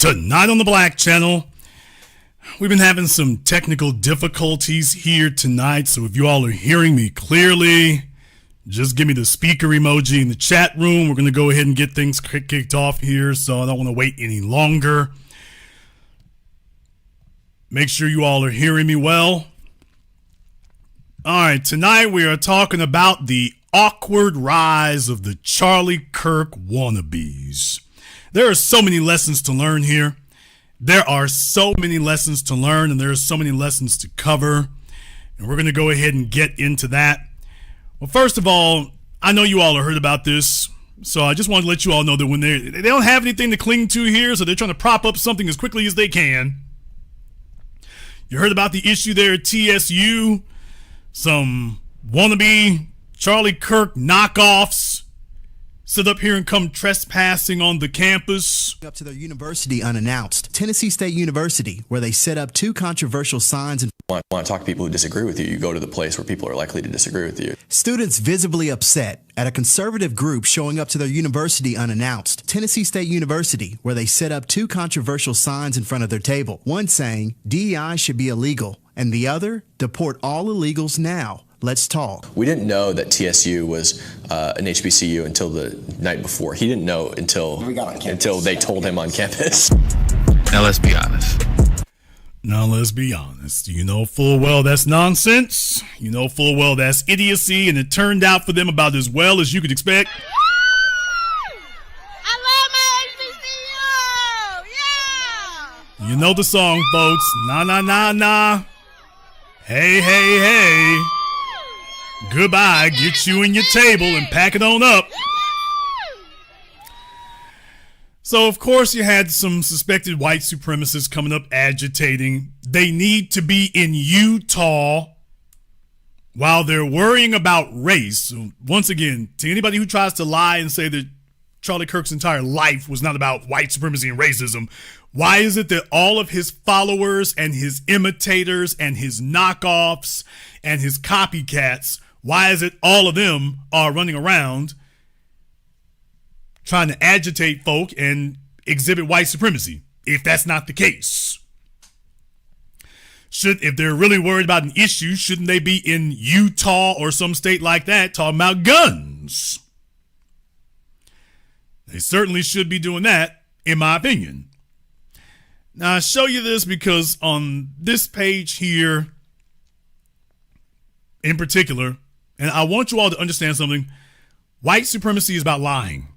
Tonight on the Black Channel, we've been having some technical difficulties here tonight, so if you all are hearing me clearly, just give me the speaker emoji in the chat room. We're going to go ahead and get things kicked off here, so I don't want to wait any longer. Make sure you all are hearing me well. All right, tonight we are talking about the awkward rise of the Charlie Kirk wannabes. There are so many lessons to learn here. There are so many lessons to learn, and there are so many lessons to cover. And we're going to go ahead and get into that. Well, first of all, I know you all have heard about this, so I just want to let you all know that when they don't have anything to cling to here, so they're trying to prop up something as quickly as they can. You heard about the issue there at TSU, some wannabe Charlie Kirk knockoffs sit up here and come trespassing on the campus. Up to their university unannounced. Tennessee State University, where they set up two controversial signs and want to talk to people who disagree with you, you go to the place where people are likely to disagree with you. Students visibly upset at a conservative group showing up to their university unannounced. Tennessee State University, where they set up two controversial signs in front of their table. One saying DEI should be illegal, and the other, deport all illegals now. Let's talk. We didn't know that TSU was an HBCU until the night before. He didn't know until they told him on campus. Now let's be honest. You know full well that's nonsense. You know full well that's idiocy, and it turned out for them about as well as you could expect. I love my HBCU! Yeah! You know the song, folks. Nah, nah, nah, nah. Hey, hey, hey. Goodbye, get you and your table and pack it on up. So, of course, you had some suspected white supremacists coming up agitating. They need to be in Utah while they're worrying about race. So once again, to anybody who tries to lie and say that Charlie Kirk's entire life was not about white supremacy and racism, why is it that all of his followers and his imitators and his knockoffs and his copycats, why is it all of them are running around trying to agitate folk and exhibit white supremacy, if that's not the case? If they're really worried about an issue, shouldn't they be in Utah or some state like that talking about guns? They certainly should be doing that, in my opinion. Now, I show you this because on this page here, in particular, and I want you all to understand something, white supremacy is about lying.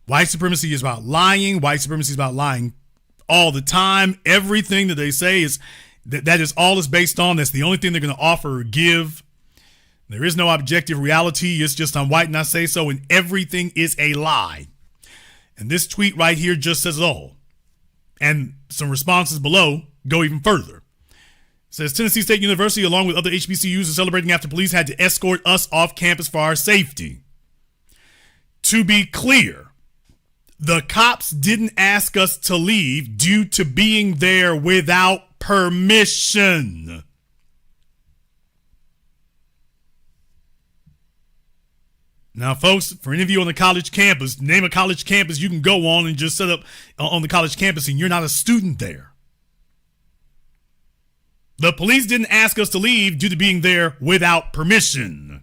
White supremacy is about lying. White supremacy is about lying all the time. Everything that they say is that is all it's based on. That's the only thing they're going to offer or give. There is no objective reality. It's just I'm white and I say so, and everything is a lie. And this tweet right here just says it all. And some responses below go even further. It says Tennessee State University, along with other HBCUs, is celebrating after police had to escort us off campus for our safety. To be clear, the cops didn't ask us to leave due to being there without permission. Now, folks, for any of you on the college campus, name a college campus you can go on and just set up on the college campus and you're not a student there. The police didn't ask us to leave due to being there without permission.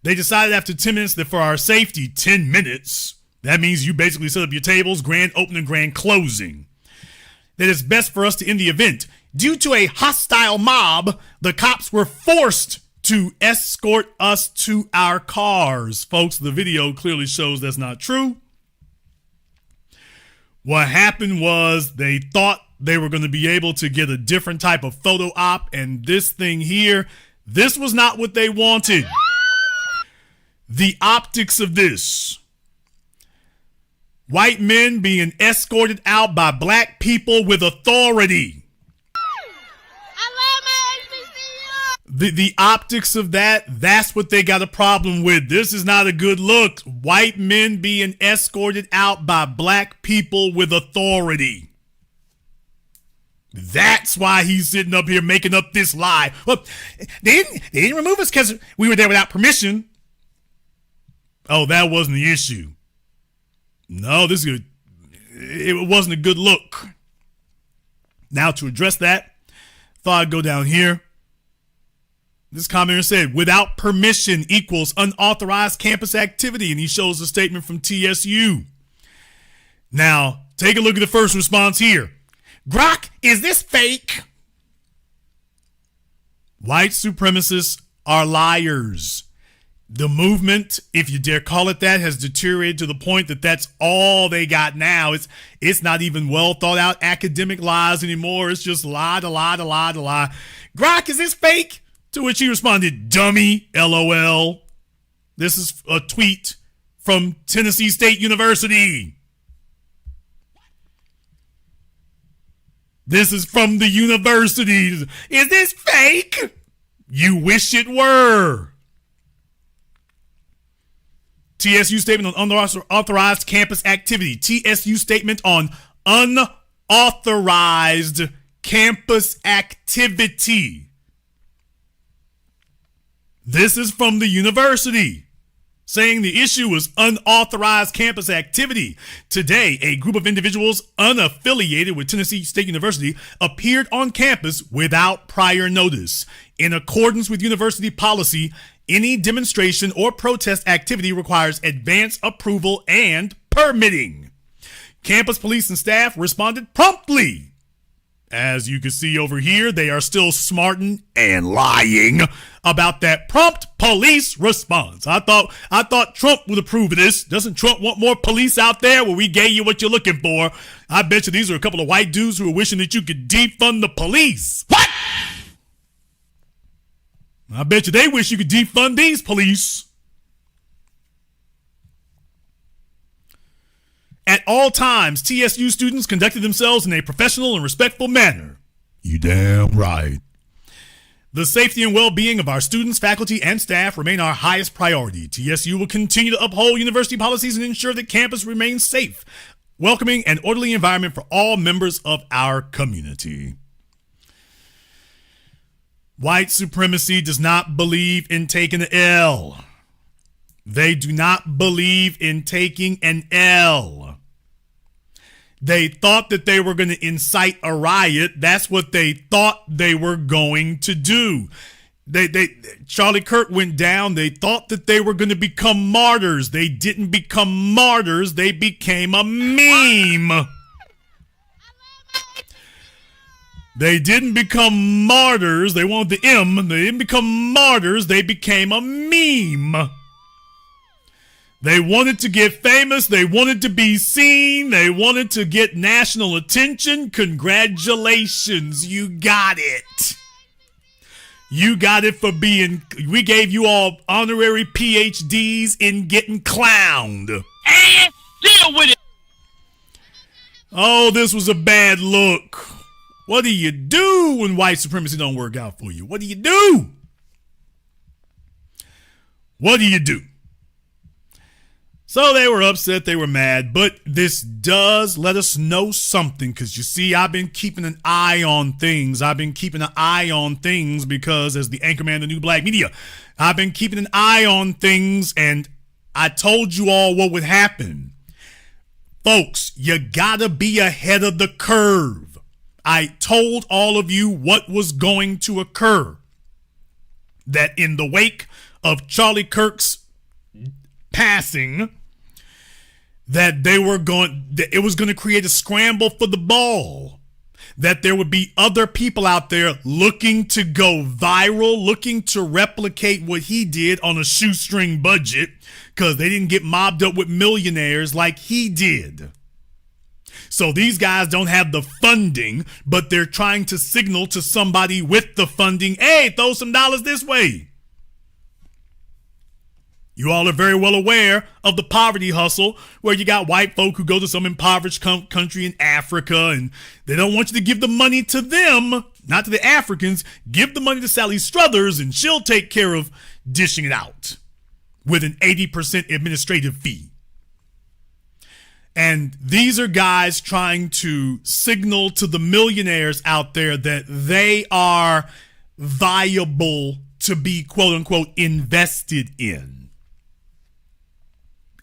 They decided after 10 minutes that for our safety, 10 minutes, that means you basically set up your tables, grand opening, grand closing, that it's best for us to end the event. Due to a hostile mob, the cops were forced to escort us to our cars. Folks, the video clearly shows that's not true. What happened was they thought they were going to be able to get a different type of photo op, and this thing here, this was not what they wanted. The optics of this. White men being escorted out by black people with authority. The optics of that's what they got a problem with. This is not a good look. White men being escorted out by black people with authority. That's why he's sitting up here making up this lie. Well, they didn't remove us because we were there without permission. Oh, that wasn't the issue. No, this is it wasn't a good look. Now, to address that, thought I'd go down here. This commenter said, without permission equals unauthorized campus activity, and he shows a statement from TSU. Now, take a look at the first response here. Grok, is this fake? White supremacists are liars. The movement, if you dare call it that, has deteriorated to the point that that's all they got now. It's not even well thought out academic lies anymore. It's just lie to lie to lie to lie. Grok, is this fake? To which he responded, dummy, LOL. This is a tweet from Tennessee State University. This is from the university. Is this fake? You wish it were. TSU statement on unauthorized campus activity. TSU statement on unauthorized campus activity. This is from the university, saying the issue was unauthorized campus activity. Today, a group of individuals unaffiliated with Tennessee State University appeared on campus without prior notice. In accordance with university policy, any demonstration or protest activity requires advance approval and permitting. Campus police and staff responded promptly. As you can see over here, they are still smarting and lying about that prompt police response. I thought Trump would approve of this. Doesn't Trump want more police out there? Well, we gave you what you're looking for. I bet you these are a couple of white dudes who are wishing that you could defund the police. What? I bet you they wish you could defund these police. At all times, TSU students conducted themselves in a professional and respectful manner. You damn right. The safety and well-being of our students, faculty, and staff remain our highest priority. TSU will continue to uphold university policies and ensure that campus remains safe, welcoming, and orderly environment for all members of our community. White supremacy does not believe in taking an L. They do not believe in taking an L. They thought that they were going to incite a riot. That's what they thought they were going to do. Charlie Kirk went down. They thought that they were going to become martyrs. They didn't become martyrs. They became a meme. They didn't become martyrs. They wanted the M. They didn't become martyrs. They became a meme. They wanted to get famous. They wanted to be seen. They wanted to get national attention. Congratulations. You got it. You got it for being, we gave you all honorary PhDs in getting clowned. And deal with it. Oh, this was a bad look. What do you do when white supremacy don't work out for you? What do you do? What do you do? So they were upset, they were mad, but this does let us know something, because you see, I've been keeping an eye on things. I've been keeping an eye on things because, as the anchorman of the New Black Media, I've been keeping an eye on things, and I told you all what would happen. Folks, you gotta be ahead of the curve. I told all of you what was going to occur. That in the wake of Charlie Kirk's passing, that it was going to create a scramble for the ball, that there would be other people out there looking to go viral, looking to replicate what he did on a shoestring budget, because they didn't get mobbed up with millionaires like he did. So these guys don't have the funding, but they're trying to signal to somebody with the funding, hey, throw some dollars this way. You all are very well aware of the poverty hustle, where you got white folk who go to some impoverished country in Africa, and they don't want you to give the money to them, not to the Africans. Give the money to Sally Struthers, and she'll take care of dishing it out with an 80% administrative fee. And these are guys trying to signal to the millionaires out there that they are viable to be, quote unquote, invested in.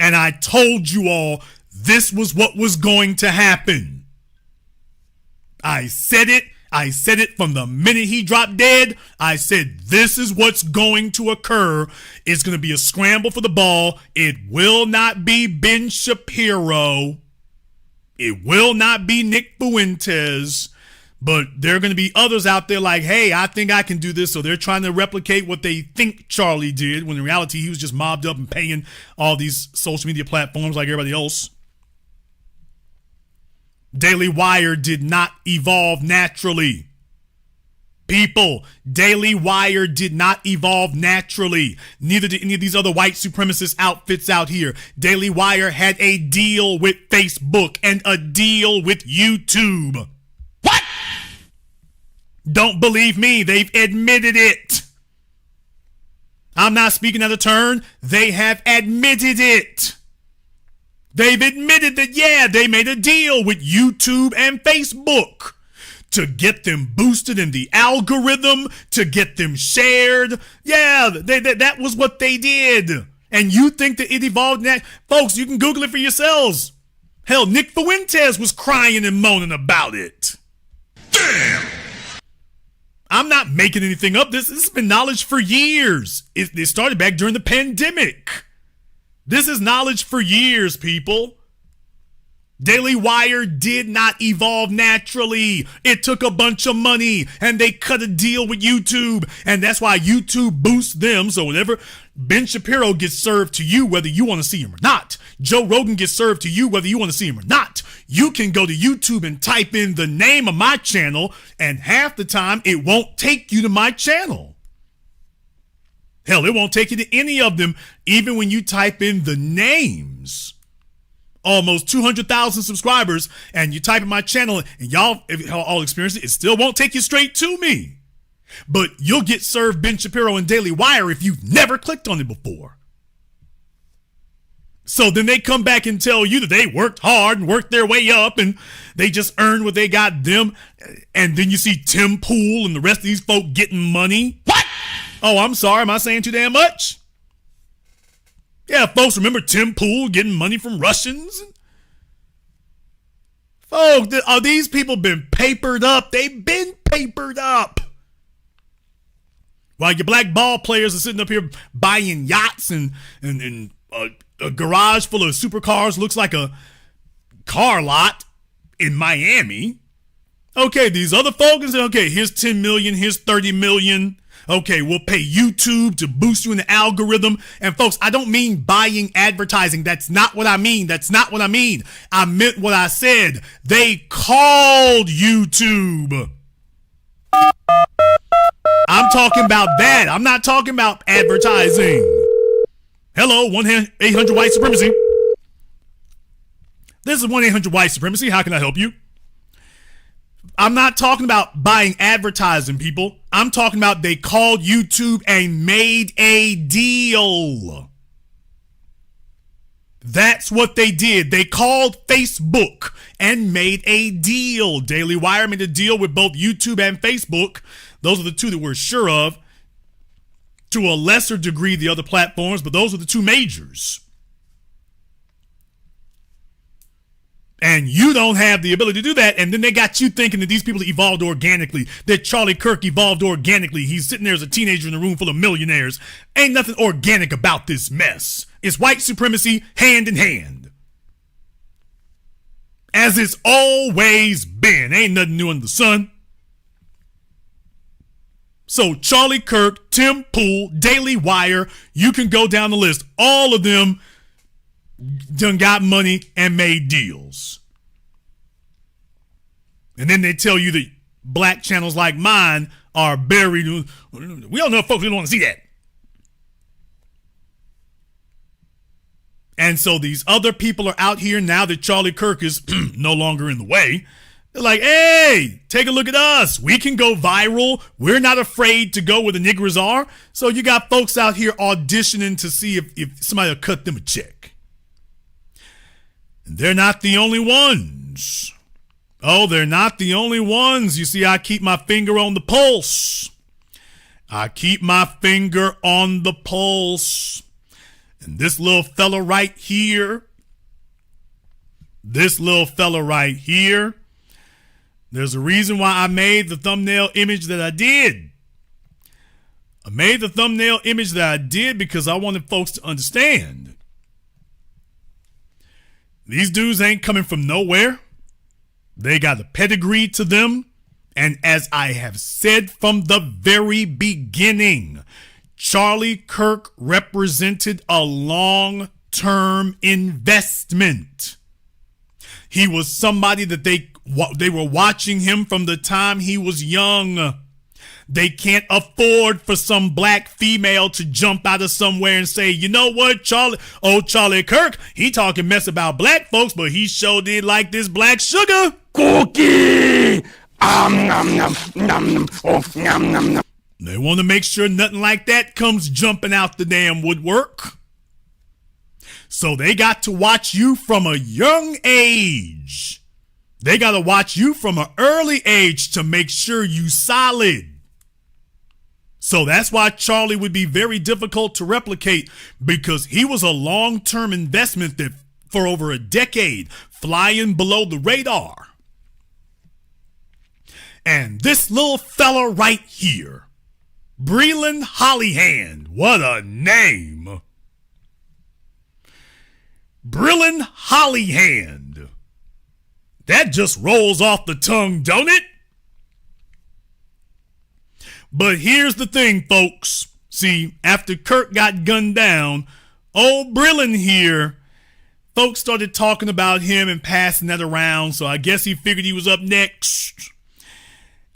And I told you all, this was what was going to happen. I said it. I said it from the minute he dropped dead. I said, this is what's going to occur. It's going to be a scramble for the ball. It will not be Ben Shapiro. It will not be Nick Fuentes. But there are going to be others out there like, hey, I think I can do this. So they're trying to replicate what they think Charlie did, when in reality he was just mobbed up and paying all these social media platforms like everybody else. Daily Wire did not evolve naturally. People, Daily Wire did not evolve naturally. Neither did any of these other white supremacist outfits out here. Daily Wire had a deal with Facebook and a deal with YouTube. What? Don't believe me. They've admitted it. I'm not speaking out of turn. They have admitted it. They've admitted that, yeah, they made a deal with YouTube and Facebook to get them boosted in the algorithm, to get them shared. Yeah, that was what they did. And you think that it evolved? Folks, you can Google it for yourselves. Hell, Nick Fuentes was crying and moaning about it. Damn! I'm not making anything up. This has been knowledge for years. It started back during the pandemic. This is knowledge for years, people. Daily Wire did not evolve naturally. It took a bunch of money, and they cut a deal with YouTube, and that's why YouTube boosts them. So whenever Ben Shapiro gets served to you, whether you want to see him or not, Joe Rogan gets served to you, whether you want to see him or not, you can go to YouTube and type in the name of my channel, and half the time it won't take you to my channel. Hell, it won't take you to any of them, even when you type in the names. Almost 200,000 subscribers, and you type in my channel, and y'all all experience it, it still won't take you straight to me. But you'll get served Ben Shapiro and Daily Wire if you've never clicked on it before. So then they come back and tell you that they worked hard and worked their way up, and they just earned what they got them. And then you see Tim Pool and the rest of these folk getting money. What? Oh, I'm sorry. Am I saying too damn much? Yeah, folks, remember Tim Pool getting money from Russians? Folks, these people been papered up. They've been papered up. While your black ball players are sitting up here buying yachts and a garage full of supercars looks like a car lot in Miami. Okay, these other folks say, okay, here's 10 million, here's 30 million. Okay, we'll pay YouTube to boost you in the algorithm. And folks, I don't mean buying advertising. That's not what I mean. That's not what I mean. I meant what I said. They called YouTube. I'm talking about that. I'm not talking about advertising. Hello, 1-800 White Supremacy. This is 1-800 White Supremacy. How can I help you? I'm not talking about buying advertising, people. I'm talking about they called YouTube and made a deal. That's what they did. They called Facebook and made a deal. Daily Wire made a deal with both YouTube and Facebook. Those are the two that we're sure of. To a lesser degree, the other platforms, but those are the two majors. And you don't have the ability to do that. And then they got you thinking that these people evolved organically, that Charlie Kirk evolved organically. He's sitting there as a teenager in a room full of millionaires. Ain't nothing organic about this mess. It's white supremacy hand in hand. As it's always been. Ain't nothing new under the sun. So Charlie Kirk, Tim Pool, Daily Wire, you can go down the list. All of them done got money and made deals. And then they tell you that black channels like mine are buried. We don't know, folks. We don't want to see that. And so these other people are out here now that Charlie Kirk is no longer in the way. They're like, hey, take a look at us. We can go viral. We're not afraid to go where the niggers are. So you got folks out here auditioning to see if somebody will cut them a check. And they're not the only ones. Oh, they're not the only ones. You see, I keep my finger on the pulse. I keep my finger on the pulse. And this little fella right here, This little fella right here. There's a reason why I made the thumbnail image that I did. I made the thumbnail image that I did because I wanted folks to understand. These dudes ain't coming from nowhere. They got a pedigree to them. And as I have said from the very beginning, Charlie Kirk represented a long-term investment. He was somebody that they were watching him from the time he was young. They can't afford for some black female to jump out of somewhere and say, you know what, Charlie Kirk, he talking mess about black folks, but he sure did like this black sugar cookie. Nom, nom, nom, oh, nom, nom, nom. They want to make sure nothing like that comes jumping out the damn woodwork. So they got to watch you from a young age. They got to watch you from an early age to make sure you solid. So that's why Charlie would be very difficult to replicate, because he was a long-term investment that for over a decade, flying below the radar. And this little fella right here, Brilyn Hollyhand, what a name. Brilyn Hollyhand. That just rolls off the tongue, don't it? But here's the thing, folks. See, after Kirk got gunned down, old Brilyn here, folks started talking about him and passing that around, so I guess he figured he was up next.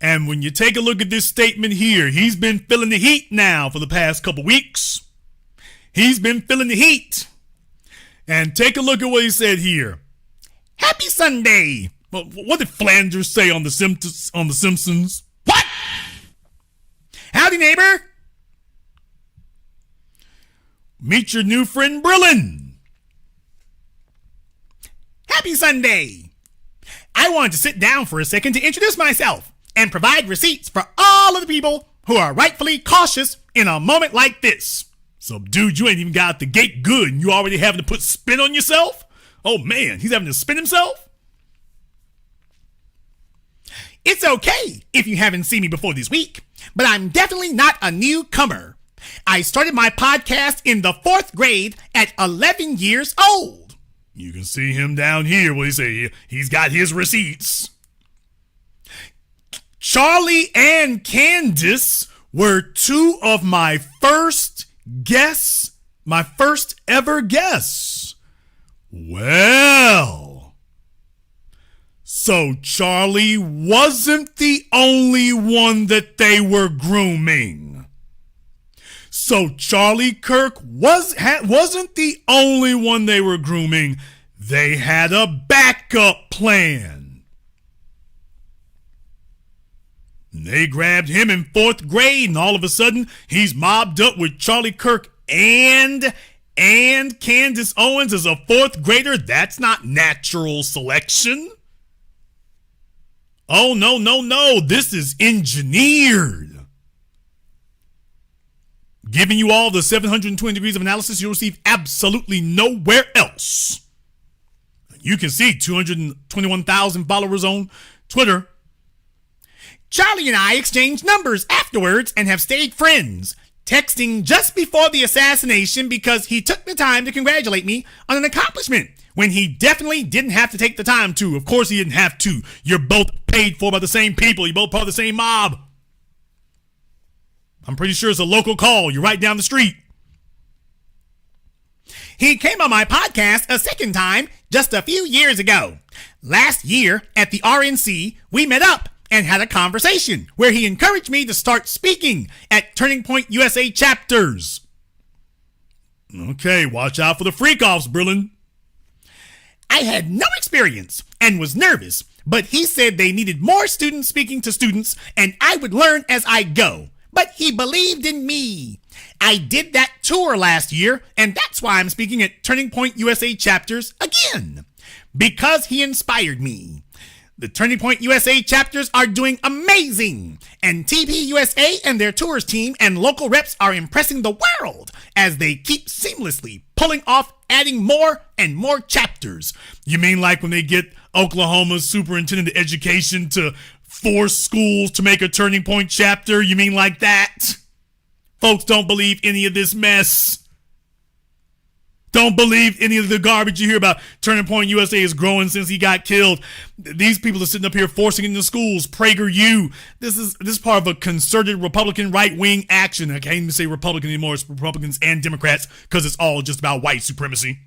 And when you take a look at this statement here, he's been feeling the heat now for the past couple weeks. He's been feeling the heat. And take a look at what he said here. Happy Sunday. Well, what did Flanders say on The Simpsons? What? Howdy, neighbor. Meet your new friend, Brilyn. Happy Sunday. I wanted to sit down for a second to introduce myself and provide receipts for all of the people who are rightfully cautious in a moment like this. So, dude, you ain't even got out the gate good and you already having to put spin on yourself? Oh, man, he's having to spin himself? It's okay if you haven't seen me before this week, but I'm definitely not a newcomer. I started my podcast in the 4th grade at 11 years old. You can see him down here where he say he's got his receipts. Charlie and Candace were two of my first guests, my first ever guests. Well, so Charlie wasn't the only one that they were grooming. So Charlie Kirk wasn't the only one they were grooming. They had a backup plan. They grabbed him in 4th grade, and all of a sudden, he's mobbed up with Charlie Kirk and Candace Owens as a 4th grader. That's not natural selection. Oh, no. This is engineered. Giving you all the 720 degrees of analysis you'll receive absolutely nowhere else. You can see 221,000 followers on Twitter. Charlie and I exchanged numbers afterwards and have stayed friends, texting just before the assassination because he took the time to congratulate me on an accomplishment when he definitely didn't have to take the time to. Of course he didn't have to. You're both paid for by the same people. You're both part of the same mob. I'm pretty sure it's a local call. You're right down the street. He came on my podcast a second time just a few years ago. Last year at the RNC, we met up and had a conversation where he encouraged me to start speaking at Turning Point USA chapters. Okay, watch out for the freak-offs, Brilyn. I had no experience and was nervous, but he said they needed more students speaking to students and I would learn as I go. But he believed in me. I did that tour last year, and that's why I'm speaking at Turning Point USA chapters again. Because he inspired me. The Turning Point USA chapters are doing amazing, and TP USA and their tours team and local reps are impressing the world as they keep seamlessly pulling off adding more and more chapters. You mean like when they get Oklahoma's superintendent of education to force schools to make a Turning Point chapter? You mean like that? Folks don't believe any of this mess. Don't believe any of the garbage you hear about. Turning Point USA is growing since he got killed. These people are sitting up here forcing it into schools. PragerU. This is part of a concerted Republican right-wing action. I can't even say Republican anymore. It's Republicans and Democrats because it's all just about white supremacy.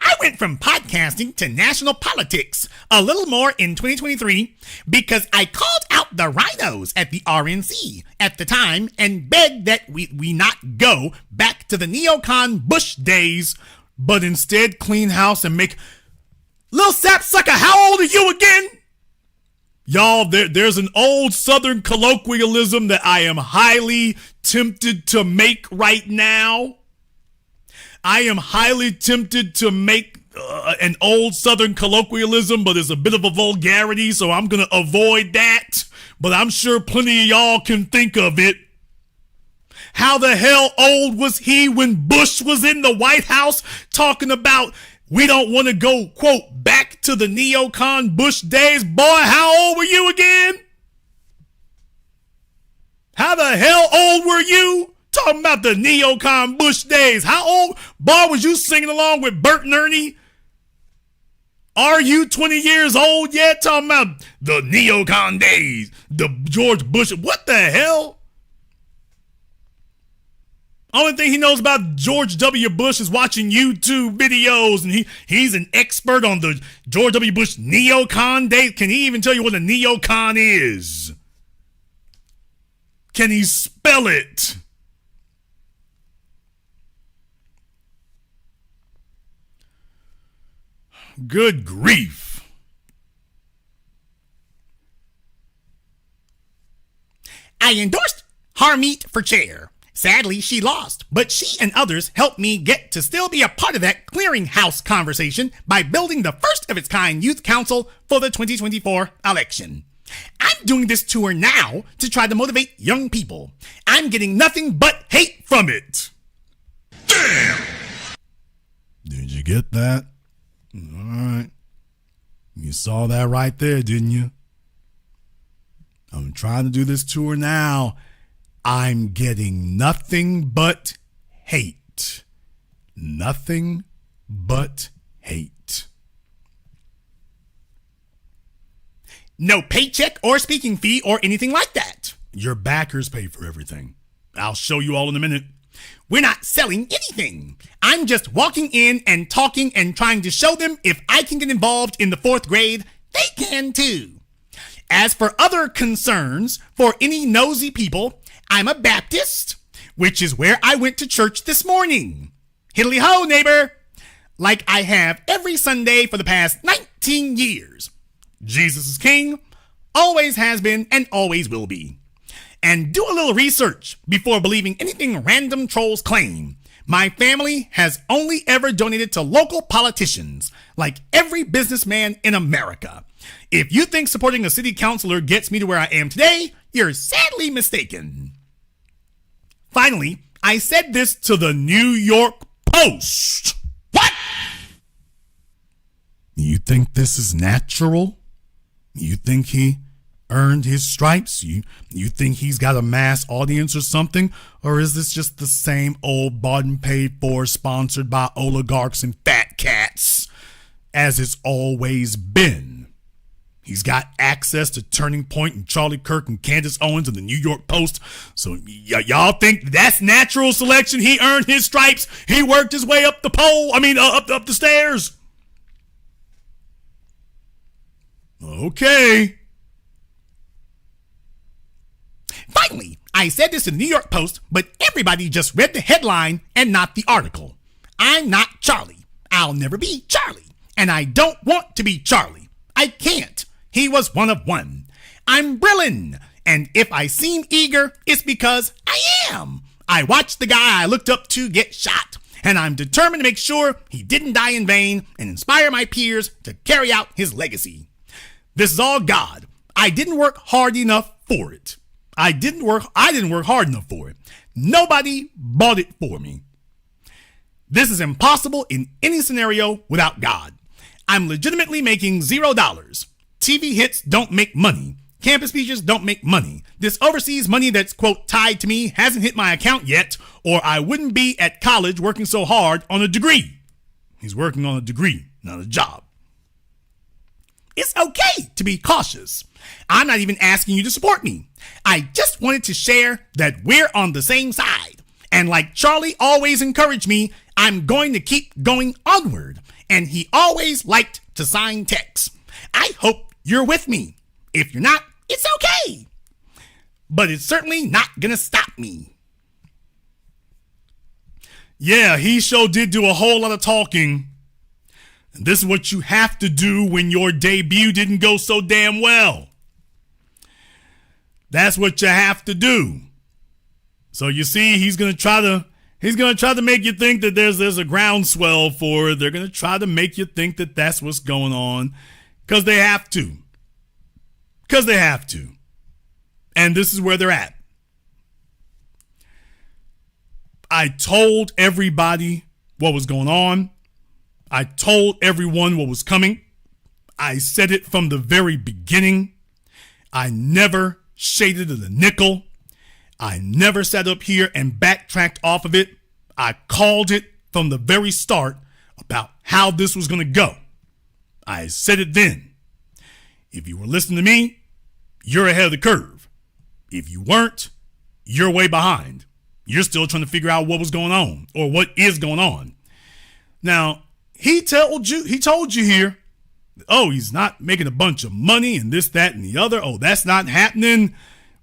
I went from podcasting to national politics a little more in 2023 because I called out the rhinos at the RNC at the time and begged that we not go back to the neocon Bush days, but instead clean house and make... Lil sapsucker, how old are you again? Y'all, there's an old Southern colloquialism that I am highly tempted to make right now. I am highly tempted to make an old Southern colloquialism, but it's a bit of a vulgarity, so I'm going to avoid that. But I'm sure plenty of y'all can think of it. How the hell old was he when Bush was in the White House talking about we don't want to go, quote, back to the neocon Bush days? Boy, how old were you again? How the hell old were you? Talking about the neocon Bush days. How old, boy, was you singing along with Bert and Ernie? Are you 20 years old yet? Talking about the neocon days, the George Bush. What the hell? Only thing he knows about George W. Bush is watching YouTube videos, and he's an expert on the George W. Bush neocon days. Can he even tell you what a neocon is? Can he spell it? Good grief. I endorsed Harmeet for chair. Sadly, she lost, but she and others helped me get to still be a part of that clearinghouse conversation by building the first of its kind youth council for the 2024 election. I'm doing this tour now to try to motivate young people. I'm getting nothing but hate from it. Damn! Did you get that? All right. You saw that right there, didn't you? I'm trying to do this tour now. I'm getting nothing but hate. Nothing but hate. No paycheck or speaking fee or anything like that. Your backers pay for everything. I'll show you all in a minute. We're not selling anything. I'm just walking in and talking and trying to show them if I can get involved in the 4th grade, they can too. As for other concerns, for any nosy people, I'm a Baptist, which is where I went to church this morning. Hiddly ho, neighbor. Like I have every Sunday for the past 19 years. Jesus is king, always has been, and always will be. And do a little research before believing anything random trolls claim. My family has only ever donated to local politicians, like every businessman in America. If you think supporting a city councilor gets me to where I am today, you're sadly mistaken. Finally, I said this to the New York Post. What? You think this is natural? You think he earned his stripes? You think he's got a mass audience or something? Or is this just the same old bought and paid for, sponsored by oligarchs and fat cats, as it's always been? He's got access to Turning Point and Charlie Kirk and Candace Owens and the New York Post. So y'all think that's natural selection? He earned his stripes. He worked his way up the pole. Up the stairs. Okay. Finally, I said this in the New York Post, but everybody just read the headline and not the article. I'm not Charlie. I'll never be Charlie. And I don't want to be Charlie. I can't. He was one of one. I'm Brilyn. And if I seem eager, it's because I am. I watched the guy I looked up to get shot. and I'm determined to make sure he didn't die in vain and inspire my peers to carry out his legacy. This is all God. I didn't work hard enough for it. I didn't work hard enough for it. Nobody bought it for me. This is impossible in any scenario without God. I'm legitimately making $0. TV hits don't make money. Campus speeches don't make money. This overseas money that's, quote, tied to me hasn't hit my account yet, or I wouldn't be at college working so hard on a degree. He's working on a degree, not a job. It's okay to be cautious. I'm not even asking you to support me. I just wanted to share that we're on the same side. And like Charlie always encouraged me, I'm going to keep going onward. And he always liked to sign texts. I hope you're with me. If you're not, it's okay. But it's certainly not gonna stop me. Yeah, he sure did do a whole lot of talking. And this is what you have to do when your debut didn't go so damn well. That's what you have to do. So you see, he's gonna try to make you think that there's a groundswell for it. They're gonna try to make you think that that's what's going on, because they have to. Because they have to. And this is where they're at. I told everybody what was going on. I told everyone what was coming. I said it from the very beginning. I never shaded it a nickel. I never sat up here and backtracked off of it. I called it from the very start about how this was going to go. I said it then. If you were listening to me, you're ahead of the curve. If you weren't, you're way behind. You're still trying to figure out what was going on or what is going on. Now, he told you here, oh, he's not making a bunch of money and this, that, and the other. Oh, that's not happening.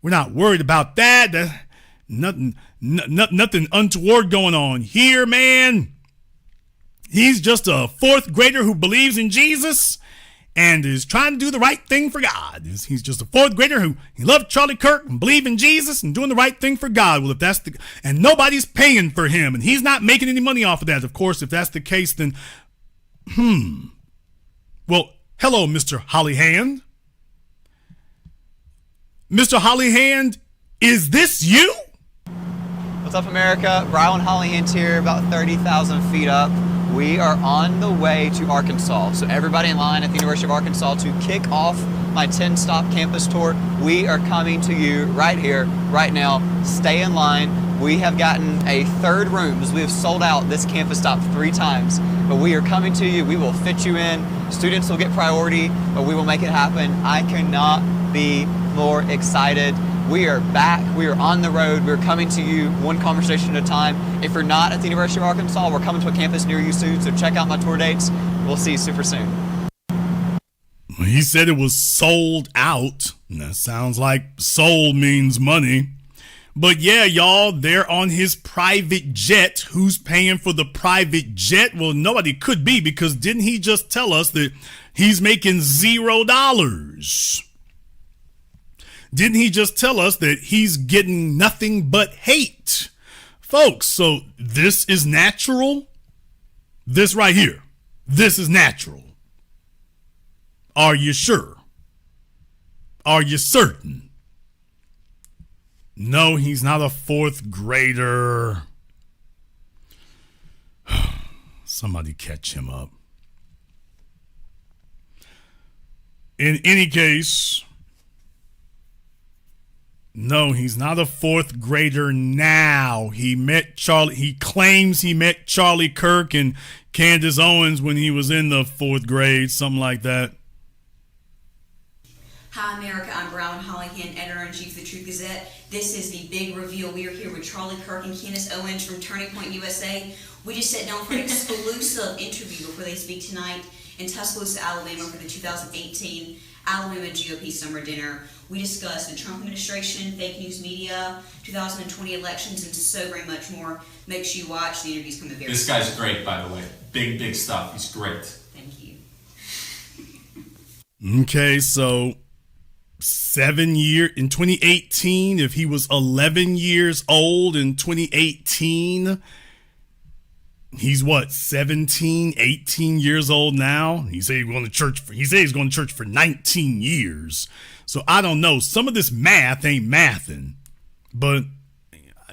We're not worried about that. Nothing untoward going on here, man. He's just a fourth grader who believes in Jesus and is trying to do the right thing for God. He's just a fourth grader who he loved Charlie Kirk and believed in Jesus and doing the right thing for God. Well, if that's and nobody's paying for him and he's not making any money off of that. Of course, if that's the case, then, well, hello, Mr. Hollyhand. Mr. Hollyhand, is this you? What's up, America? Brilyn Hollyhand here, about 30,000 feet up. We are on the way to Arkansas. So everybody in line at the University of Arkansas to kick off my 10-stop campus tour. We are coming to you right here, right now. Stay in line. We have gotten a third room as we have sold out this campus stop 3 times. But we are coming to you. We will fit you in. Students will get priority, but we will make it happen. I cannot be more excited. We are back. We are on the road. We're coming to you one conversation at a time. If you're not at the University of Arkansas, we're coming to a campus near you soon, so check out my tour dates. We'll see you super soon. He said it was sold out. And that sounds like sold means money. But yeah, y'all, they're on his private jet. Who's paying for the private jet? Well, nobody could be, because didn't he just tell us that he's making $0? Didn't he just tell us that he's getting nothing but hate? Folks, so this is natural? This right here, this is natural. Are you sure? Are you certain? No, he's not a fourth grader. Somebody catch him up. In any case, no, he's not a fourth grader now. He claims he met Charlie Kirk and Candace Owens when he was in the 4th grade, something like that. Hi, America. I'm Brilyn Hollyhand, editor-in-chief of the Truth Gazette. This is the big reveal. We are here with Charlie Kirk and Candace Owens from Turning Point USA. We just sat down for an exclusive interview before they speak tonight in Tuscaloosa, Alabama for the 2018 Alabama GOP Summer Dinner. We discussed the Trump administration, fake news media, 2020 elections, and so very much more. Make sure you watch. The interview's coming very soon. This guy's great, by the way. Big stuff. He's great. Thank you. Okay, so 7 years in 2018, if he was 11 years old in 2018, He's what, 17, 18 years old now? He said he's going to church for 19 years. So I don't know. Some of this math ain't mathing, but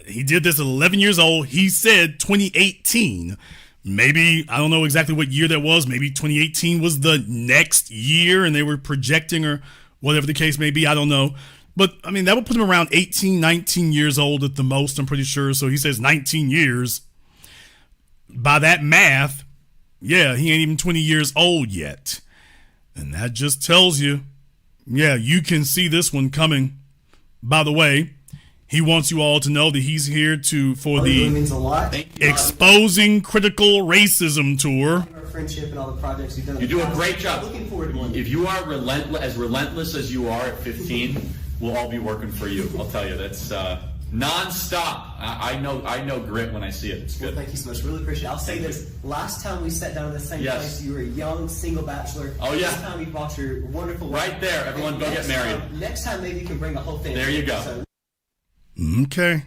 he did this at 11 years old. He said 2018. Maybe, I don't know exactly what year that was. Maybe 2018 was the next year and they were projecting, or whatever the case may be. I don't know. But, I mean, that would put him around 18, 19 years old at the most, I'm pretty sure. So he says 19 years. By that math, yeah, he ain't even 20 years old yet. And that just tells you, yeah, you can see this one coming. By the way, he wants you all to know that he's here for the Exposing Critical Racism Tour. Our friendship and all the projects you've done. You do a great job. Looking forward to one. If you are relentless as you are at 15, we'll all be working for you. I'll tell you, that's non-stop. I know grit when I see it. It's good. Well, thank you so much. Really appreciate it. I'll say this. Last time we sat down in the same place, you were a young single bachelor. Oh, yeah. This time you brought your wonderful wife. Right there. Everyone go get married. Next time maybe you can bring the whole family. There you go. So, okay.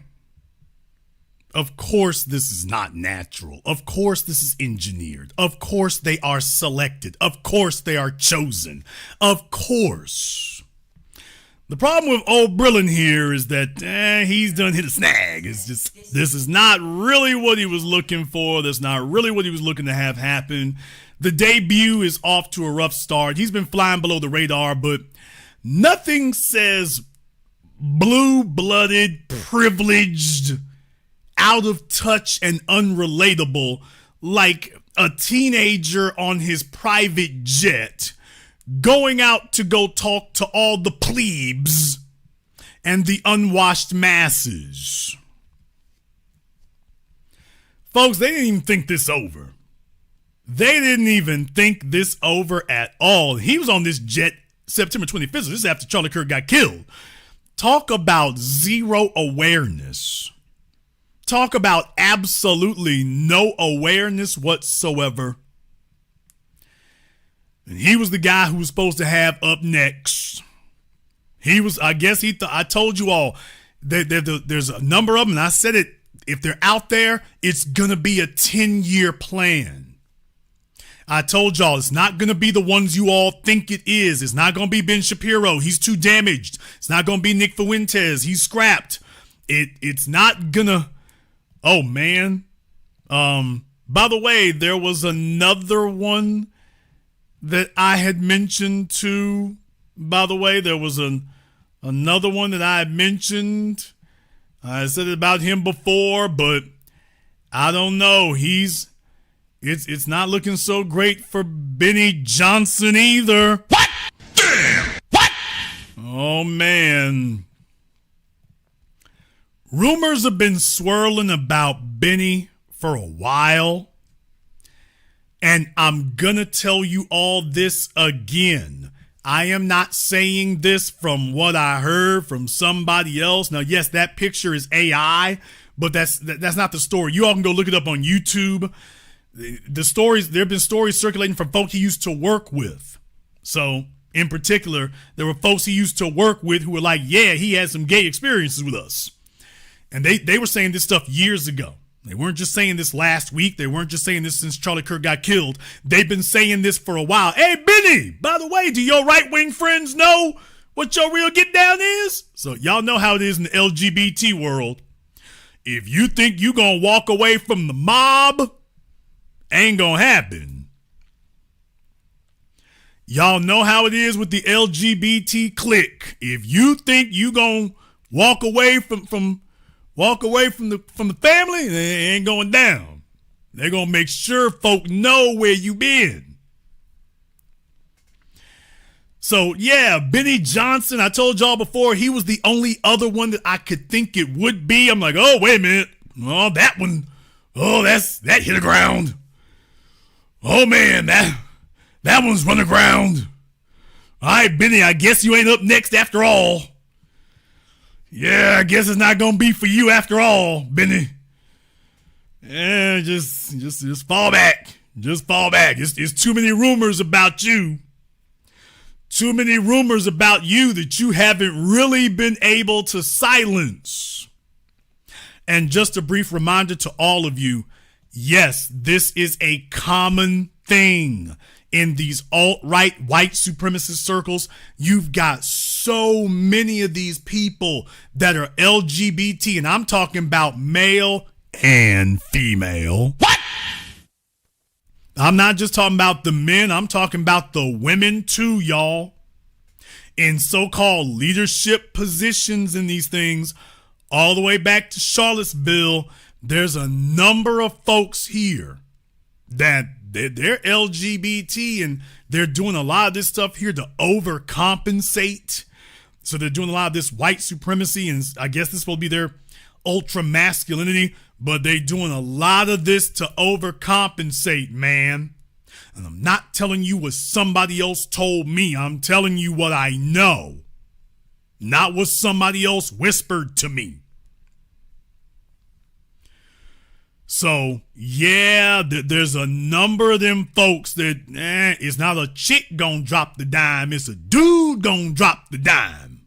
Of course this is not natural. Of course this is engineered. Of course they are selected. Of course they are chosen. Of course. The problem with old Brilyn here is that he's done hit a snag. It's just, this is not really what he was looking for. That's not really what he was looking to have happen. The debut is off to a rough start. He's been flying below the radar, but nothing says blue-blooded, privileged, out of touch, and unrelatable like a teenager on his private jet going out to go talk to all the plebes and the unwashed masses. Folks, they didn't even think this over. They didn't even think this over at all. He was on this jet September 25th. So this is after Charlie Kirk got killed. Talk about zero awareness. Talk about absolutely no awareness whatsoever. And he was the guy who was supposed to have up next. He was, I guess I told you all, there's a number of them, and I said it, if they're out there, it's going to be a 10-year plan. I told y'all, it's not going to be the ones you all think it is. It's not going to be Ben Shapiro. He's too damaged. It's not going to be Nick Fuentes. He's scrapped. It's not going to, oh man. By the way, there was another one that I had mentioned too. By the way, there was another one that I had mentioned. I said about him before, but I don't know. It's not looking so great for Benny Johnson either. What? Damn! What? Oh man. Rumors have been swirling about Benny for a while. And I'm gonna tell you all this again. I am not saying this from what I heard from somebody else. Now, yes, that picture is AI, but that's not the story. You all can go look it up on YouTube. The stories, there have been stories circulating from folks he used to work with. So, in particular, there were folks he used to work with who were like, yeah, he had some gay experiences with us. And they were saying this stuff years ago. They weren't just saying this last week. They weren't just saying this since Charlie Kirk got killed. They've been saying this for a while. Hey, Benny, by the way, do your right-wing friends know what your real get down is? So y'all know how it is in the LGBT world. If you think you gonna walk away from the mob, ain't gonna happen. Y'all know how it is with the LGBT clique. If you think you gonna walk away from the family, it ain't going down. They're gonna make sure folk know where you been. So yeah, Benny Johnson, I told y'all before, he was the only other one that I could think it would be. I'm like, oh, wait a minute. Oh, that one. Oh, that hit the ground. Oh man, that one's run aground. All right, Benny, I guess you ain't up next after all. Yeah, I guess it's not gonna be for you after all, Benny. Yeah, just fall back. Just fall back. It's too many rumors about you. Too many rumors about you that you haven't really been able to silence. And just a brief reminder to all of you, Yes, this is a common thing in these alt-right white supremacist circles. You've got so many of these people that are LGBT, and I'm talking about male and female. What? I'm not just talking about the men, I'm talking about the women too, y'all. In so-called leadership positions in these things, all the way back to Charlottesville, there's a number of folks here that they're LGBT and they're doing a lot of this stuff here to overcompensate. So they're doing a lot of this white supremacy, and I guess this will be their ultra masculinity, but they're doing a lot of this to overcompensate, man. And I'm not telling you what somebody else told me. I'm telling you what I know, not what somebody else whispered to me. So, yeah, there's a number of them folks that it's not a chick gonna drop the dime, it's a dude gonna drop the dime.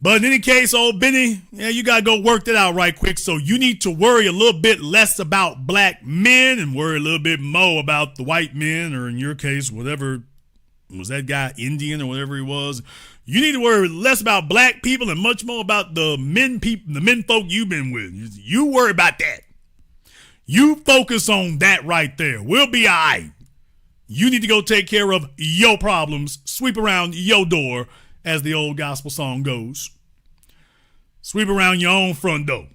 But in any case, old Benny, you gotta go work that out right quick. So you need to worry a little bit less about black men and worry a little bit more about the white men, or in your case, whatever was that guy, Indian or whatever he was. You need to worry less about black people and much more about the men folk you've been with. You worry about that. You focus on that right there. We'll be all right. You need to go take care of your problems. Sweep around your door, as the old gospel song goes. Sweep around your own front door.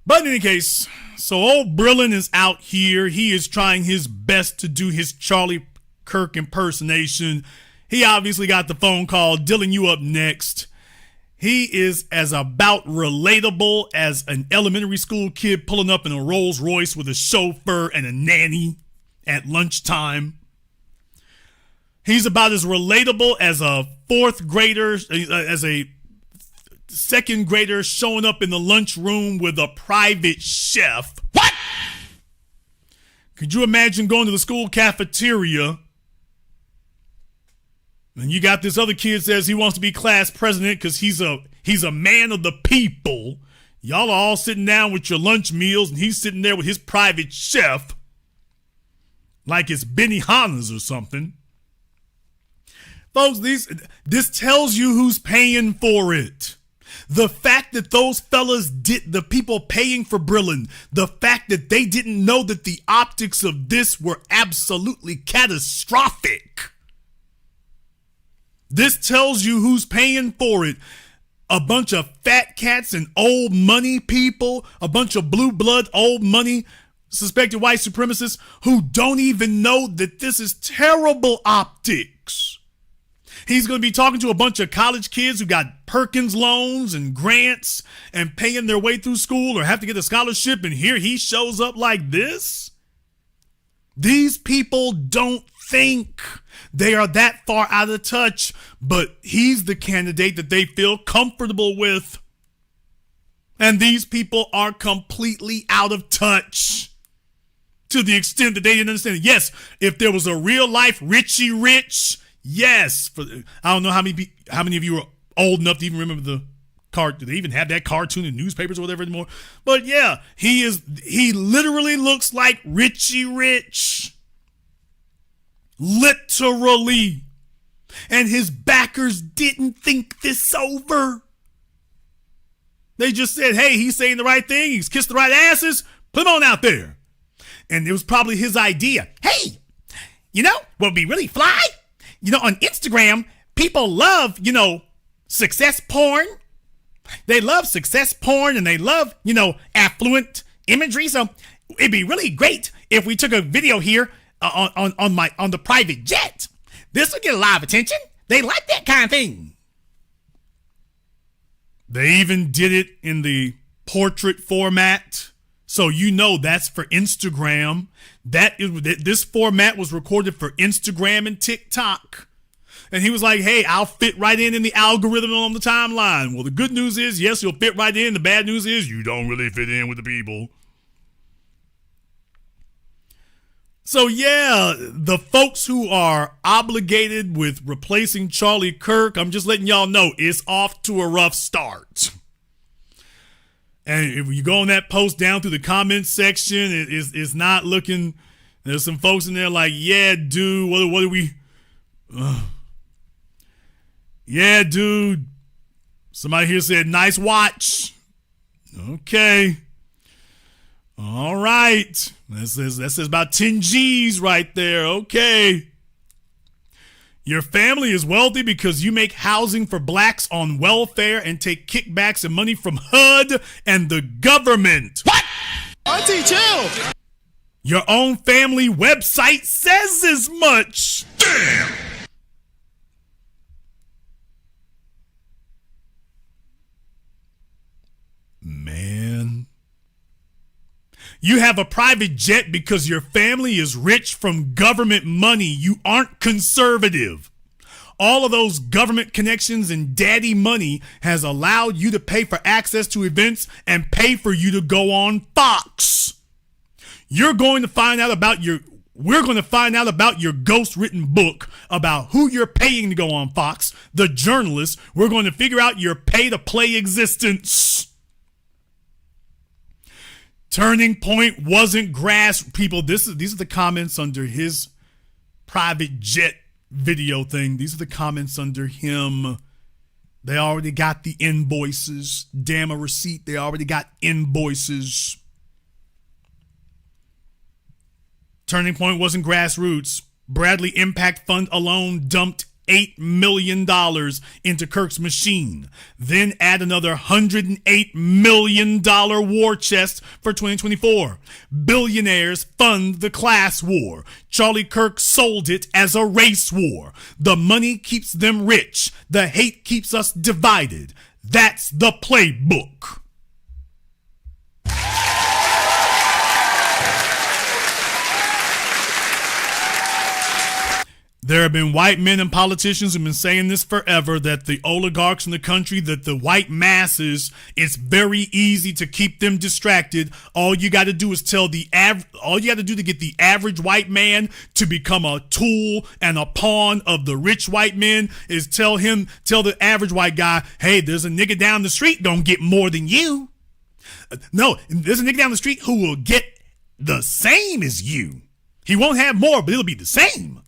But in any case, so old Brilyn is out here. He is trying his best to do his Charlie Kirk impersonation. He obviously got the phone call. Dylan, you up next. He is as about relatable as an elementary school kid pulling up in a Rolls Royce with a chauffeur and a nanny at lunchtime. He's about as relatable as a fourth grader, as a second grader showing up in the lunchroom with a private chef. What? Could you imagine going to the school cafeteria and you got this other kid says he wants to be class president because he's a man of the people. Y'all are all sitting down with your lunch meals and he's sitting there with his private chef like it's Benihana's or something. Folks, this tells you who's paying for it. The fact that those fellas the people paying for Brilyn, the fact that they didn't know that the optics of this were absolutely catastrophic. This tells you who's paying for it. A bunch of fat cats and old money people, a bunch of blue blood old money suspected white supremacists who don't even know that this is terrible optics. He's going to be talking to a bunch of college kids who got Perkins loans and grants and paying their way through school or have to get a scholarship, and here he shows up like this? These people don't think. They are that far out of touch, but he's the candidate that they feel comfortable with. And these people are completely out of touch to the extent that they didn't understand it. Yes, if there was a real life Richie Rich, yes. I don't know how many of you are old enough to even remember the do they even have that cartoon in newspapers or whatever anymore? But yeah, he literally looks like Richie Rich. Literally. And his backers didn't think this over. They just said, hey, he's saying the right thing. He's kissed the right asses. Put him on out there. And it was probably his idea. Hey, what would be really fly? On Instagram, people love, success porn. They love success porn and they love, affluent imagery. So it'd be really great if we took a video here on the private jet. This will get a lot of attention. They like that kind of thing. They even did it in the portrait format. So that's for Instagram. This format was recorded for Instagram and TikTok. And he was like, hey, I'll fit right in the algorithm on the timeline. Well, the good news is, yes, you'll fit right in. The bad news is you don't really fit in with the people. So, yeah, the folks who are obligated with replacing Charlie Kirk, I'm just letting y'all know it's off to a rough start. And if you go on that post down through the comments section, it's not looking. There's some folks in there like, yeah, dude, what are we? Yeah, dude. Somebody here said, nice watch. Okay. All right. That says about 10 G's right there. Okay. Your family is wealthy because you make housing for blacks on welfare and take kickbacks and money from HUD and the government. What? Auntie, chill. Your own family website says as much. Damn. Man. You have a private jet because your family is rich from government money. You aren't conservative. All of those government connections and daddy money has allowed you to pay for access to events and pay for you to go on Fox. We're going to find out about your ghost written book about who you're paying to go on Fox, the journalists. We're going to figure out your pay to play existence. Turning Point wasn't grass. People, these are the comments under his private jet video thing. These are the comments under him. They already got the invoices. Damn a receipt. They already got invoices. Turning Point wasn't grassroots. Bradley Impact Fund alone dumped $8 million into Kirk's machine. Then add another $108 million war chest for 2024. Billionaires fund the class war. Charlie Kirk sold it as a race war. The money keeps them rich. The hate keeps us divided. That's the playbook. There have been white men and politicians who've been saying this forever, that the oligarchs in the country, that the white masses, it's very easy to keep them distracted. All you got to do is all you got to do to get the average white man to become a tool and a pawn of the rich white men is tell the average white guy, hey, there's a nigga down the street gonna get more than you. No, there's a nigga down the street who will get the same as you. He won't have more, but it'll be the same.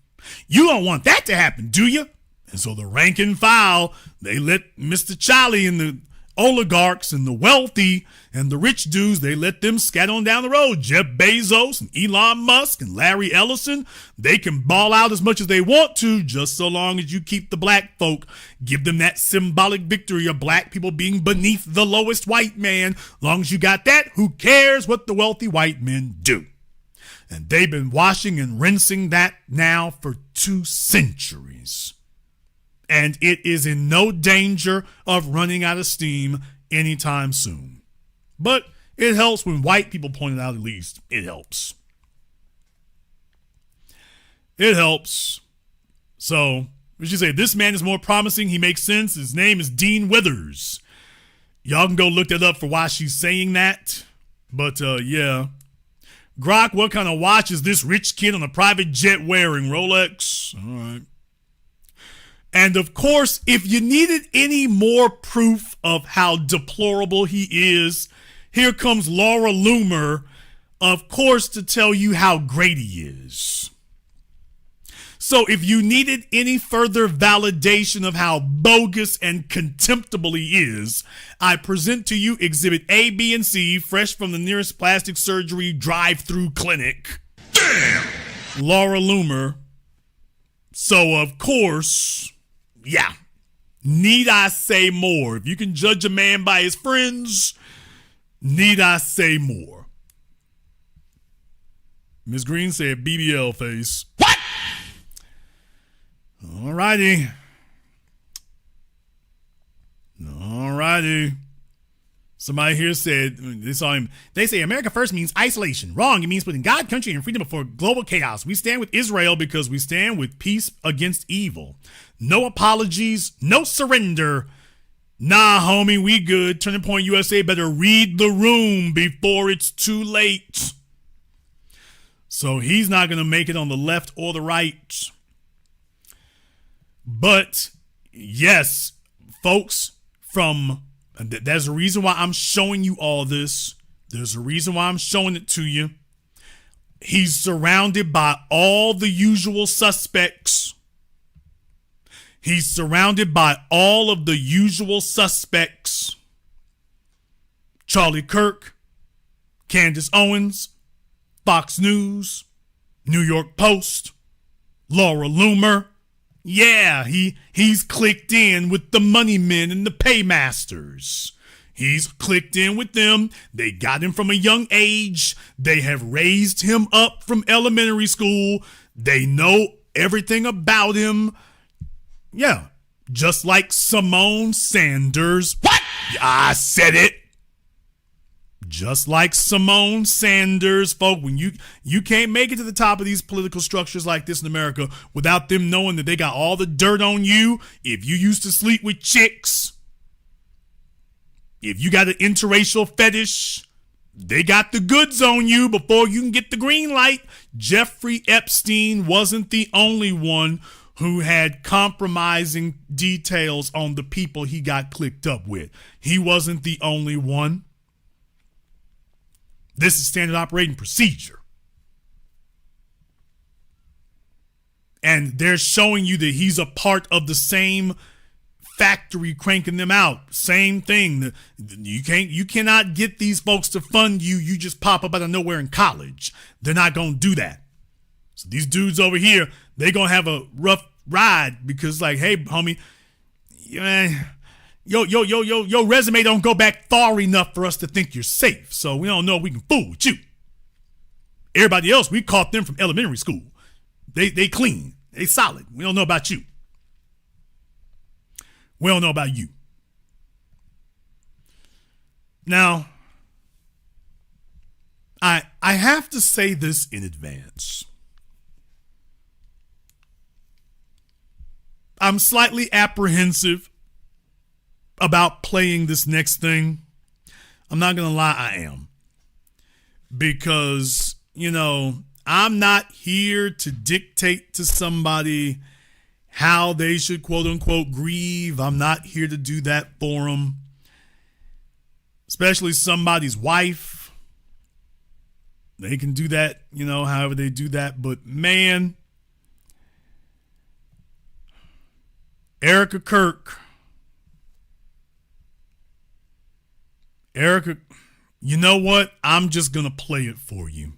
You don't want that to happen, do you? And so the rank and file, they let Mr. Charlie and the oligarchs and the wealthy and the rich dudes, they let them scat on down the road. Jeff Bezos and Elon Musk and Larry Ellison, they can ball out as much as they want to, just so long as you keep the black folk, give them that symbolic victory of black people being beneath the lowest white man. Long as you got that, who cares what the wealthy white men do? And they've been washing and rinsing that now for 2 centuries. And it is in no danger of running out of steam anytime soon. But it helps when white people point it out, at least. It helps. It helps. So, we should say, this man is more promising. He makes sense. His name is Dean Withers. Y'all can go look that up for why she's saying that. But, yeah. Grok, what kind of watch is this rich kid on a private jet wearing? Rolex? All right. And of course, if you needed any more proof of how deplorable he is, here comes Laura Loomer, of course, to tell you how great he is. So if you needed any further validation of how bogus and contemptible he is, I present to you Exhibit A, B, and C, fresh from the nearest plastic surgery drive-through clinic. Damn! Laura Loomer. So, of course, yeah. Need I say more? If you can judge a man by his friends, need I say more? Ms. Green said BBL face. What? Alrighty. Somebody here said, they saw him, they say America first means isolation. Wrong. It means putting God, country, and freedom before global chaos. We stand with Israel because we stand with peace against evil. No apologies, no surrender. Nah, homie, we good. Turning Point USA better read the room before it's too late. So he's not going to make it on the left or the right. But yes, folks from And there's a reason why I'm showing you all this. There's a reason why I'm showing it to you. He's surrounded by all the usual suspects. He's surrounded by all of the usual suspects. Charlie Kirk, Candace Owens, Fox News, New York Post, Laura Loomer. Yeah, he's clicked in with the money men and the paymasters. He's clicked in with them. They got him from a young age. They have raised him up from elementary school. They know everything about him. Yeah, just like Simone Sanders. What? I said it. Just like Simone Sanders, folk, when you can't make it to the top of these political structures like this in America without them knowing that they got all the dirt on you. If you used to sleep with chicks, if you got an interracial fetish, they got the goods on you before you can get the green light. Jeffrey Epstein wasn't the only one who had compromising details on the people he got clicked up with. He wasn't the only one. This is standard operating procedure. And they're showing you that he's a part of the same factory cranking them out. Same thing. You cannot get these folks to fund you. You just pop up out of nowhere in college. They're not going to do that. So these dudes over here, they're going to have a rough ride because like, hey, homie, your resume don't go back far enough for us to think you're safe. So we don't know if we can fool with you. Everybody else, we caught them from elementary school. They clean. They solid. We don't know about you. We don't know about you. Now, I have to say this in advance. I'm slightly apprehensive about playing this next thing. I'm not going to lie, I am. Because, I'm not here to dictate to somebody how they should quote unquote grieve. I'm not here to do that for them. Especially somebody's wife. They can do that, however they do that. But man, Erica Kirk. Erica, you know what? I'm just going to play it for you.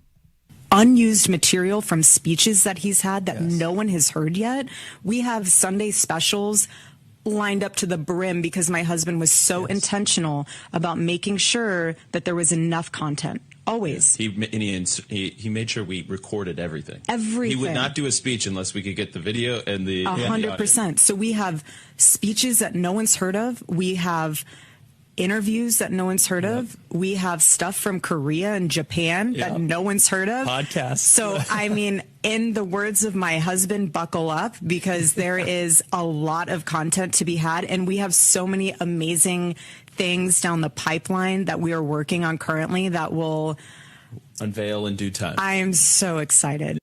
Unused material from speeches that he's had that no one has heard yet. We have Sunday specials lined up to the brim because my husband was so intentional about making sure that there was enough content. Always. He made sure we recorded everything. Everything. He would not do a speech unless we could get the video and the 100%. So we have speeches that no one's heard of. We have interviews that no one's heard of. We have stuff from Korea and Japan that no one's heard of. Podcasts. So, I mean, in the words of my husband, buckle up, because there is a lot of content to be had. And we have so many amazing things down the pipeline that we are working on currently that will unveil in due time. I am so excited.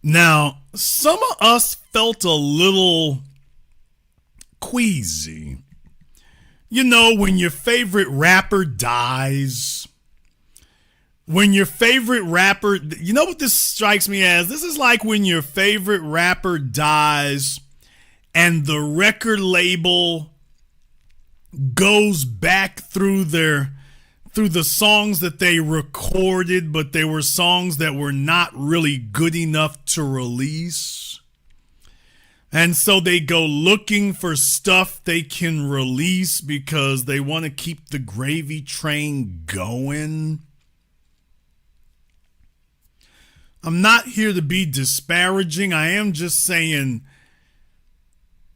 Now, some of us felt a little queasy. When your favorite rapper dies. When your favorite rapper, you know what this strikes me as? This is like when your favorite rapper dies and the record label goes back through the songs that they recorded, but they were songs that were not really good enough to release. And so they go looking for stuff they can release because they want to keep the gravy train going. I'm not here to be disparaging. I am just saying,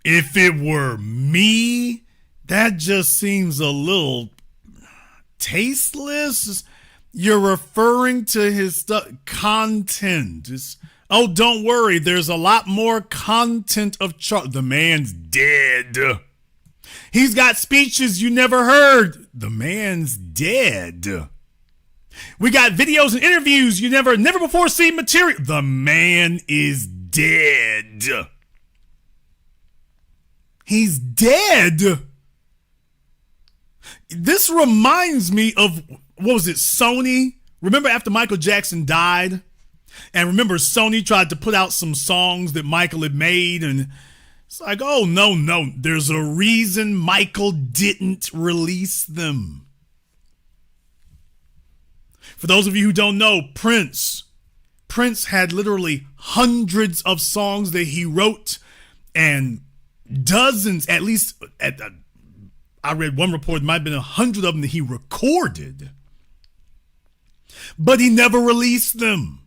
if it were me, that just seems a little tasteless. You're referring to his content. Oh, don't worry. There's a lot more content of The man's dead. He's got speeches you never heard. The man's dead. We got videos and interviews you never before seen material. The man is dead. He's dead. This reminds me of, what was it, Sony? Remember after Michael Jackson died? And remember Sony tried to put out some songs that Michael had made, and it's like, oh, no, there's a reason Michael didn't release them. For those of you who don't know, Prince had literally hundreds of songs that he wrote, and dozens, at least, I read one report, there might have been 100 of them that he recorded, but he never released them.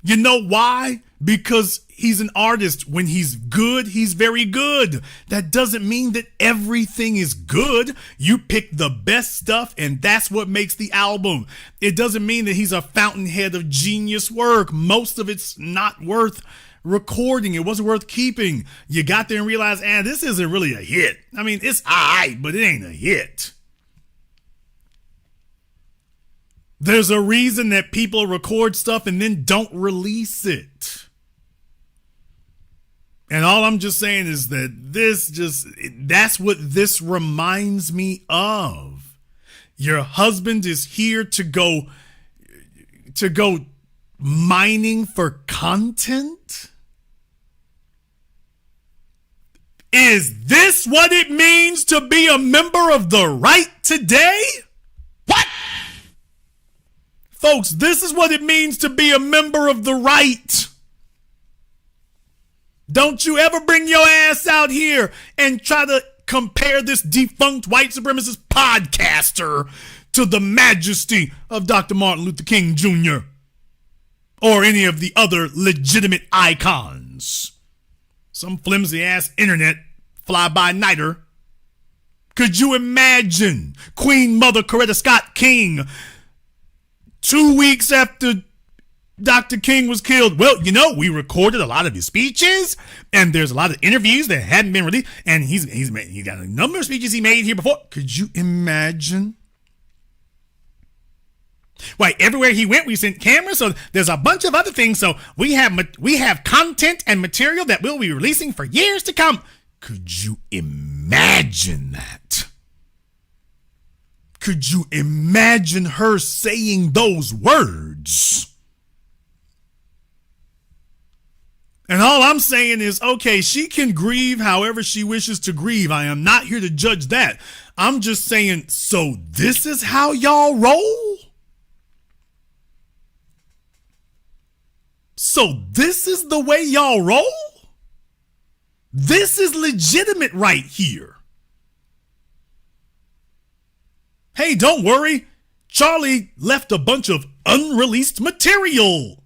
You know why? Because he's an artist. When he's good, he's very good. That doesn't mean that everything is good. You pick the best stuff, and that's what makes the album. It doesn't mean that he's a fountainhead of genius work. Most of it's not worth recording. It wasn't worth keeping. You got there and realized, this isn't really a hit. I mean, it's all right, but it ain't a hit. There's a reason that people record stuff and then don't release it. And all I'm just saying is that that's what this reminds me of. Your husband is here to go mining for content? Is this what it means to be a member of the right today? What? Folks, this is what it means to be a member of the right. Don't you ever bring your ass out here and try to compare this defunct white supremacist podcaster to the majesty of Dr. Martin Luther King Jr. or any of the other legitimate icons. Some flimsy ass internet fly-by-nighter. Could you imagine Queen Mother Coretta Scott King 2 weeks after Dr. King was killed? Well, we recorded a lot of his speeches, and there's a lot of interviews that hadn't been released, and he's got a number of speeches he made here before. Could you imagine? Why, everywhere he went, we sent cameras, so there's a bunch of other things, so we have content and material that we'll be releasing for years to come. Could you imagine that? Could you imagine her saying those words? And all I'm saying is, okay, she can grieve however she wishes to grieve. I am not here to judge that. I'm just saying, so this is how y'all roll? So this is the way y'all roll? This is legitimate right here. Hey, don't worry. Charlie left a bunch of unreleased material.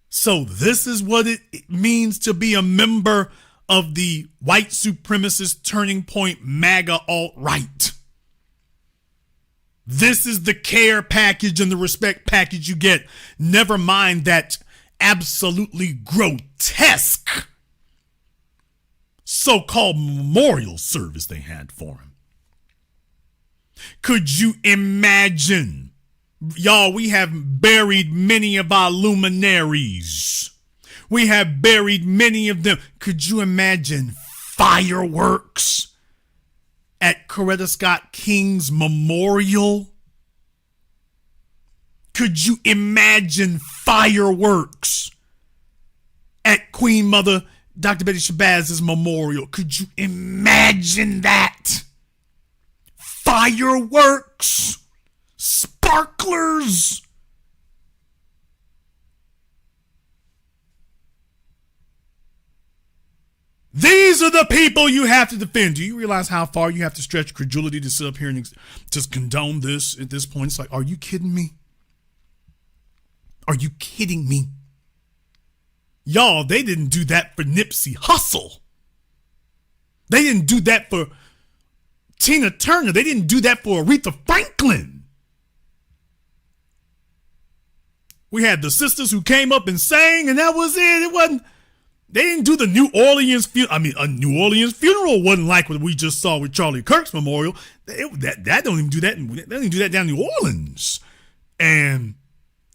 So this is what it means to be a member of the white supremacist turning point MAGA alt-right. This is the care package and the respect package you get. Never mind that absolutely grotesque so-called memorial service they had for him. Could you imagine? Y'all, we have buried many of our luminaries. We have buried many of them. Could you imagine fireworks at Coretta Scott King's memorial? Could you imagine fireworks at Queen Mother Dr. Betty Shabazz's memorial? Could you imagine that? Fireworks, sparklers. These are the people you have to defend. Do you realize how far you have to stretch credulity to sit up here and just condone this at this point? It's like, are you kidding me? Are you kidding me? Y'all, they didn't do that for Nipsey Hussle. They didn't do that for Tina Turner. They didn't do that for Aretha Franklin. We had the sisters who came up and sang, and that was it. It wasn't. They didn't do the New Orleans funeral. I mean, a New Orleans funeral wasn't like what we just saw with Charlie Kirk's memorial. That don't even do that. They don't even do that down in New Orleans. And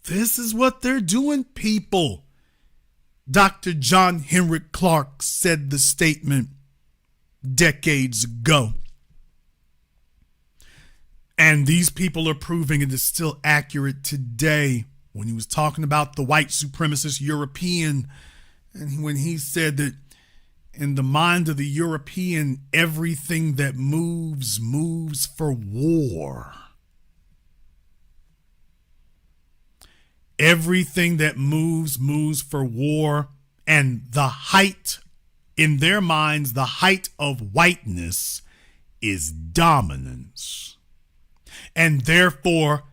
this is what they're doing, people. Dr. John Henrik Clarke said the statement, decades ago. And these people are proving it is still accurate today. When he was talking about the white supremacist European, and when he said that in the mind of the European, everything that moves, moves for war. Everything that moves, moves for war. And the height, in their minds, the height of whiteness is dominance. And therefore,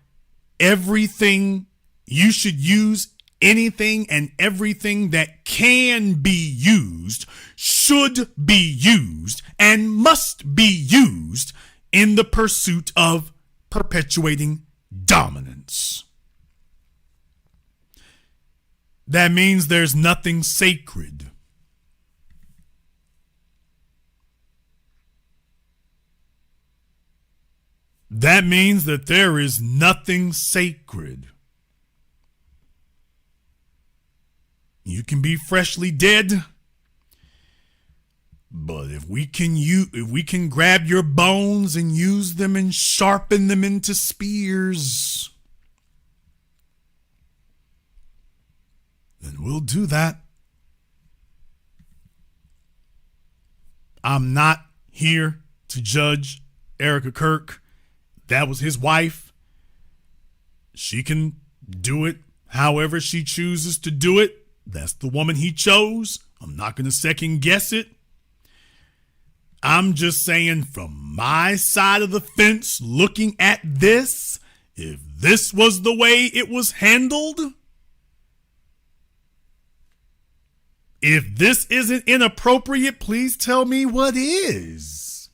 everything you should use, anything and everything that can be used, should be used, and must be used in the pursuit of perpetuating dominance. That means there's nothing sacred. That means that there is nothing sacred. You can be freshly dead, but if we can grab your bones and use them and sharpen them into spears, then we'll do that. I'm not here to judge Erica Kirk. That was his wife. She can do it however she chooses to do it. That's the woman he chose. I'm not going to second guess it. I'm just saying, from my side of the fence, looking at this, if this was the way it was handled, if this isn't inappropriate, please tell me what is.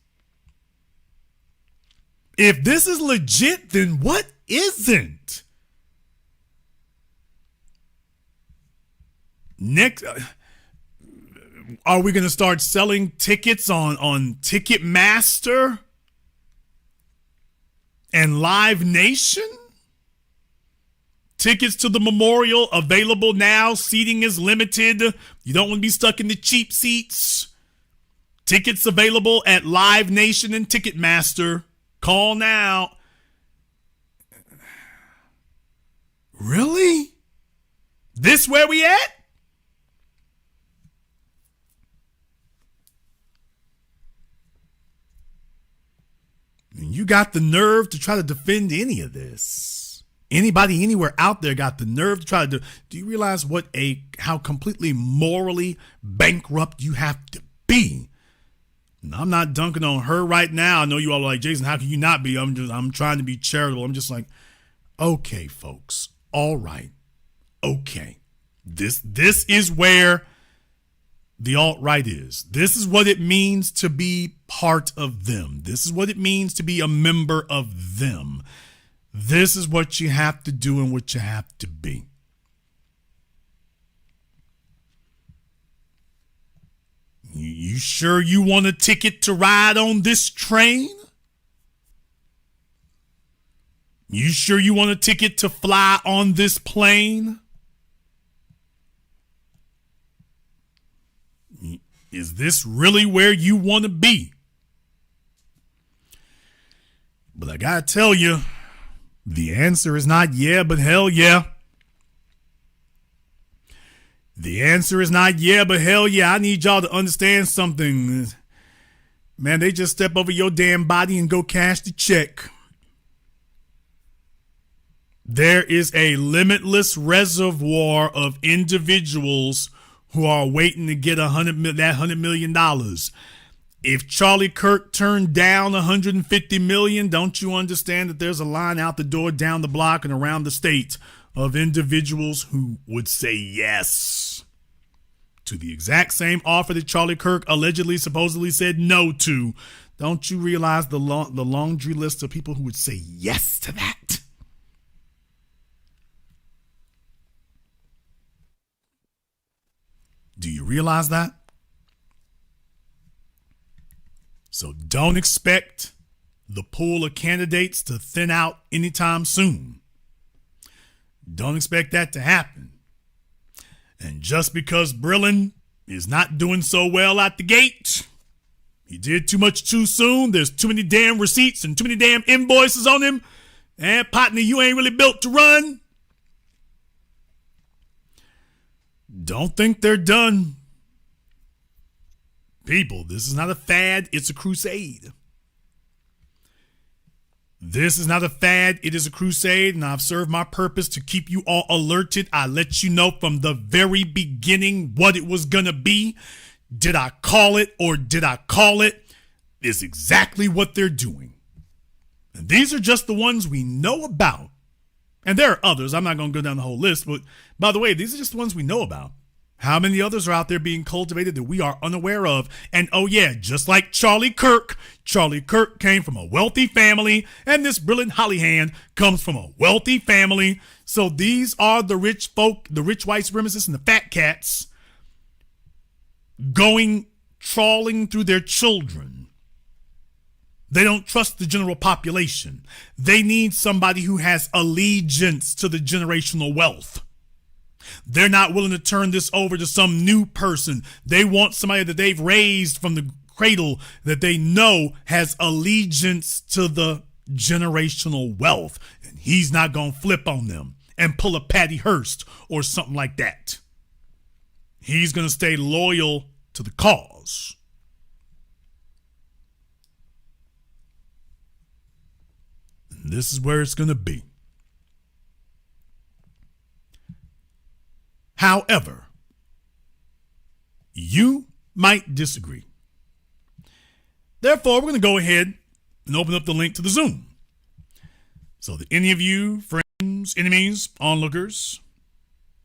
If this is legit, then what isn't? Next, are we going to start selling tickets on Ticketmaster and Live Nation? Tickets to the memorial available now. Seating is limited. You don't want to be stuck in the cheap seats. Tickets available at Live Nation and Ticketmaster. Call now. Really? This where we at? And you got the nerve to try to defend any of this. Anybody anywhere out there got the nerve to try to do you realize how completely morally bankrupt you have to be? And I'm not dunking on her right now. I know you all are like, Jason, how can you not be? I'm trying to be charitable. I'm just like, okay, folks. All right. Okay. This is where the alt-right is. This is what it means to be part of them. This is what it means to be a member of them. This is what you have to do and what you have to be. You sure you want a ticket to ride on this train? You sure you want a ticket to fly on this plane? Is this really where you want to be? But I gotta tell you, the answer is not yeah, but hell yeah. The answer is not yeah, but hell yeah. I need y'all to understand something. Man, they just step over your damn body and go cash the check. There is a limitless reservoir of individuals who are waiting to get that $100 million. If Charlie Kirk turned down $150 million, don't you understand that there's a line out the door, down the block, and around the state of individuals who would say yes to the exact same offer that Charlie Kirk allegedly, supposedly said no to? Don't you realize the laundry list of people who would say yes to that? Do you realize that? So don't expect the pool of candidates to thin out anytime soon. Don't expect that to happen. And just because Brilyn is not doing so well at the gate, He did too much too soon. There's too many damn receipts and too many damn invoices on him. And partner, you ain't really built to run. Don't think they're done. People, this is not a fad, it's a crusade. This is not a fad, it is a crusade, and I've served my purpose to keep you all alerted. I let you know from the very beginning what it was gonna be. Did I call it or did I call it? It's exactly what they're doing. And these are just the ones we know about. And there are others. I'm not going to go down the whole list, but by the way, these are just the ones we know about. How many others are out there being cultivated that we are unaware of? And oh yeah, just like Charlie Kirk came from a wealthy family, and this Brilyn Hollyhand comes from a wealthy family. So these are the rich folk, the rich white supremacists and the fat cats going trawling through their children. They don't trust the general population. They need somebody who has allegiance to the generational wealth. They're not willing to turn this over to some new person. They want somebody that they've raised from the cradle that they know has allegiance to the generational wealth. And he's not going to flip on them and pull a Patty Hearst or something like that. He's going to stay loyal to the cause. And this is where it's going to be. However, you might disagree. Therefore, we're going to go ahead and open up the link to the Zoom. So that any of you, friends, enemies, onlookers,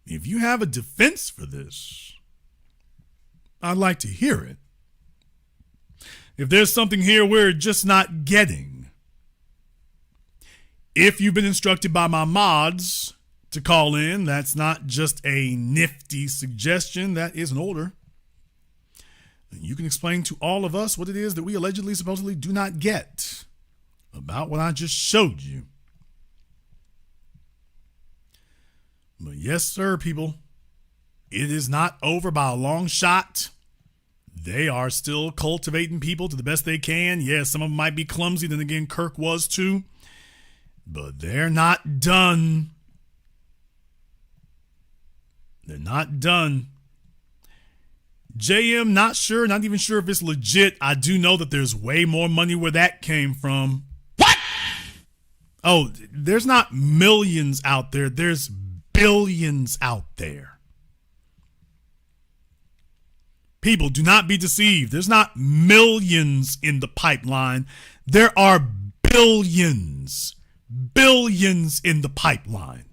if you have a defense for this, I'd like to hear it. If there's something here we're just not getting, if you've been instructed by my mods to call in, that's not just a nifty suggestion, that is an order. You can explain to all of us what it is that we allegedly, supposedly do not get about what I just showed you. But yes, sir, people, it is not over by a long shot. They are still cultivating people to the best they can. Yes, some of them might be clumsy, then again, Kirk was too. But they're not done. They're not done. JM, not sure, not even sure if it's legit. I do know that there's way more money where that came from. What? Oh, there's not millions out there. There's billions out there. People, do not be deceived. There's not millions in the pipeline. There are billions. Billions in the pipeline.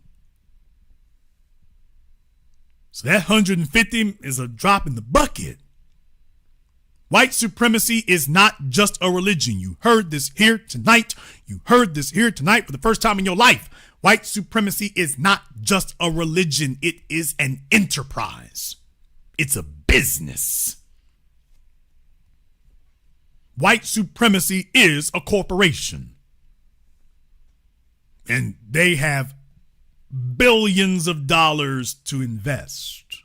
So that 150 is a drop in the bucket. White supremacy is not just a religion. You heard this here tonight. You heard this here tonight for the first time in your life. White supremacy is not just a religion. It is an enterprise. It's a business. White supremacy is a corporation. And they have billions of dollars to invest.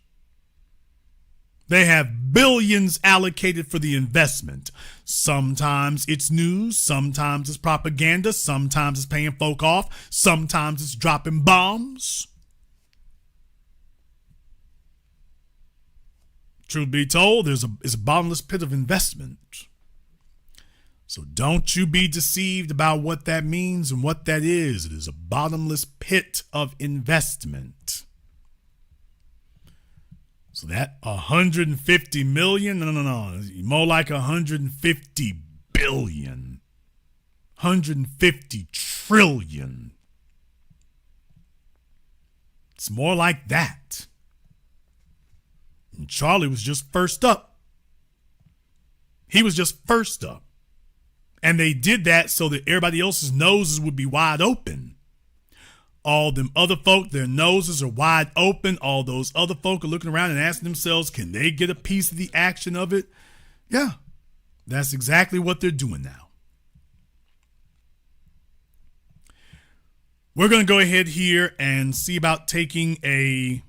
They have billions allocated for the investment. Sometimes it's news, sometimes it's propaganda, sometimes it's paying folk off, sometimes it's dropping bombs. Truth be told, it's a bottomless pit of investment. So don't you be deceived about what that means and what that is. It is a bottomless pit of investment. So that 150 million, no. More like 150 billion. 150 trillion. It's more like that. And Charlie was just first up. He was just first up. And they did that so that everybody else's noses would be wide open. All them other folk, their noses are wide open. All those other folk are looking around and asking themselves, can they get a piece of the action of it? Yeah, that's exactly what they're doing now. We're going to go ahead here and see about taking a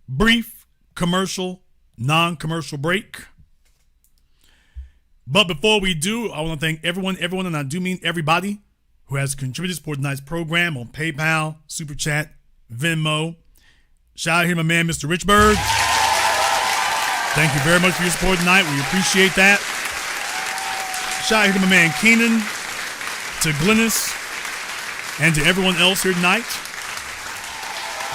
brief commercial, non-commercial break. But before we do, I want to thank everyone, and I do mean everybody, who has contributed to support tonight's program on PayPal, Super Chat, Venmo. Shout out here to my man, Mr. Richburg. Thank you very much for your support tonight. We appreciate that. Shout out here to my man, Keenan, to Glennis, and to everyone else here tonight.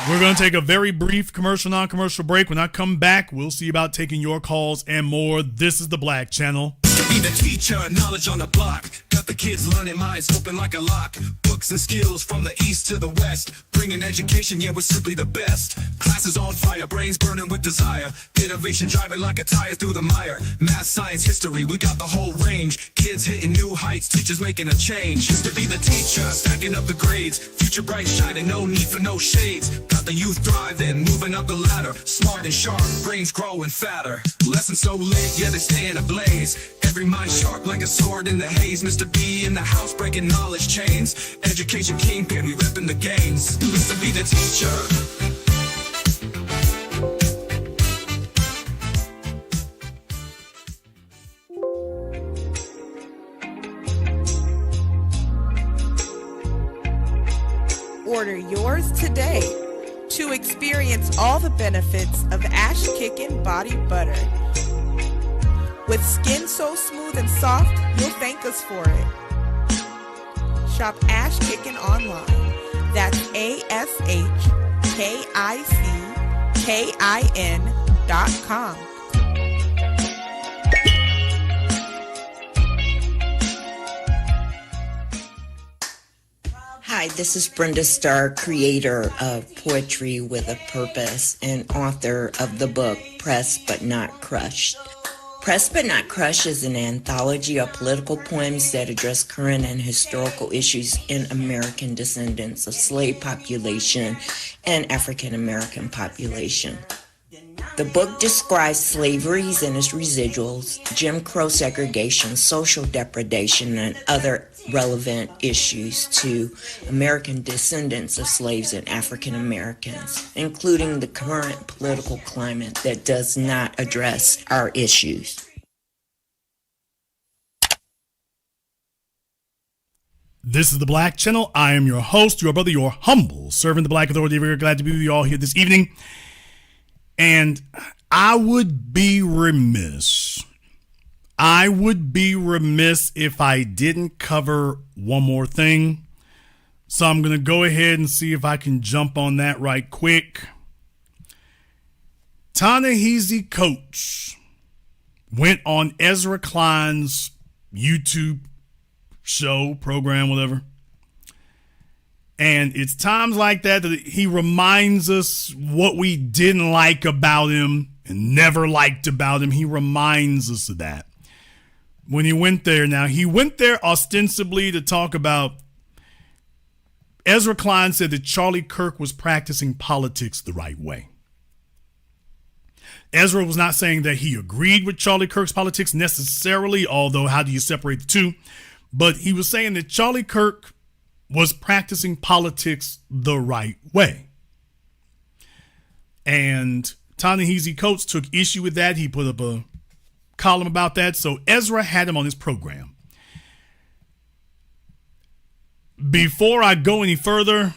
We're going to take a very brief commercial, non-commercial break. When I come back, we'll see about taking your calls and more. This is the Black Channel. Be the teacher, knowledge on the block. Got the kids learning, minds open like a lock. Books and skills from the east to the west. Bringing education, yeah, we're simply the best. Classes on fire, brains burning with desire. Innovation driving like a tire through the mire. Math, science, history, we got the whole range. Kids hitting new heights, teachers making a change. Used to be the teacher, stacking up the grades. Future bright shining, no need for no shades. Got the youth thriving, moving up the ladder. Smart and sharp, brains growing fatter. Lessons so lit, yeah, they stay in a blaze. Every mind sharp like a sword in the haze. Mr. B in the house breaking knowledge chains. Education kingpin, we repping the gains. Used to be the teacher. Order yours today to experience all the benefits of Ash Kickin' Body Butter. With skin so smooth and soft, you'll thank us for it. Shop Ash Kickin' online. That's ASHKICKIN.com. Hi, this is Brenda Starr, creator of Poetry with a Purpose and author of the book Pressed But Not Crushed. Pressed But Not Crushed is an anthology of political poems that address current and historical issues in American descendants of slave population and African American population. The book describes slavery and its residuals, Jim Crow segregation, social depredation, and other relevant issues to American descendants of slaves and African Americans, including the current political climate that does not address our issues. This is the Black Channel. I am your host, your brother, your humble servant, the Black Authority. Very glad to be with you all here this evening. And I would be remiss if I didn't cover one more thing. So I'm going to go ahead and see if I can jump on that right quick. Ta-Nehisi Coates went on Ezra Klein's YouTube show, program, whatever. And it's times like that he reminds us what we didn't like about him and never liked about him. He reminds us of that. When he went there, now he went there ostensibly to talk about, Ezra Klein said that Charlie Kirk was practicing politics the right way. Ezra was not saying that he agreed with Charlie Kirk's politics necessarily, although how do you separate the two? But he was saying that Charlie Kirk was practicing politics the right way. And Ta-Nehisi Coates took issue with that. He put up a column about that. So Ezra had him on his program. Before I go any further,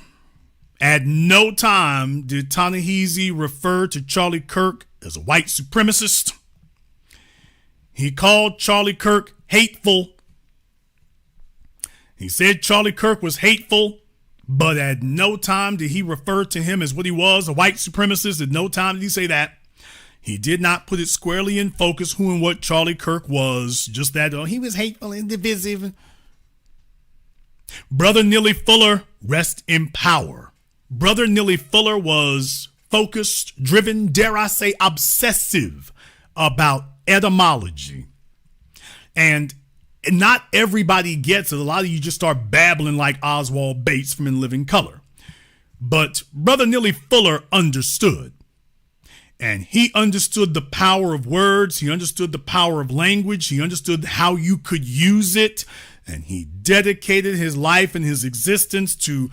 at no time did Ta-Nehisi refer to Charlie Kirk as a white supremacist. He called Charlie Kirk hateful. He said Charlie Kirk was hateful, but at no time did he refer to him as what he was, a white supremacist. At no time did he say that. He did not put it squarely in focus who and what Charlie Kirk was, just that he was hateful and divisive. Brother Neely Fuller, rest in power. Brother Neely Fuller was focused, driven, dare I say, obsessive about etymology. And not everybody gets it. A lot of you just start babbling like Oswald Bates from In Living Color. But Brother Neely Fuller understood. And he understood the power of words. He understood the power of language. He understood how you could use it. And he dedicated his life and his existence to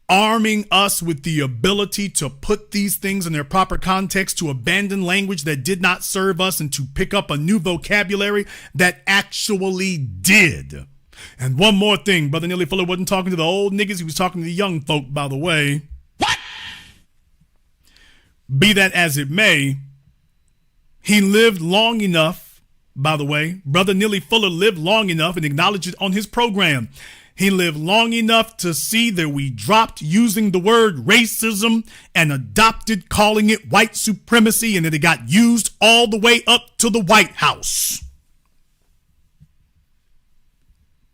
arming us with the ability to put these things in their proper context, to abandon language that did not serve us, and to pick up a new vocabulary that actually did. And one more thing, Brother Neely Fuller wasn't talking to the old niggas, he was talking to the young folk, by the way. What? Be that as it may, he lived long enough, by the way, Brother Neely Fuller lived long enough and acknowledged it on his program. He lived long enough to see that we dropped using the word racism and adopted calling it white supremacy, and that it got used all the way up to the White House.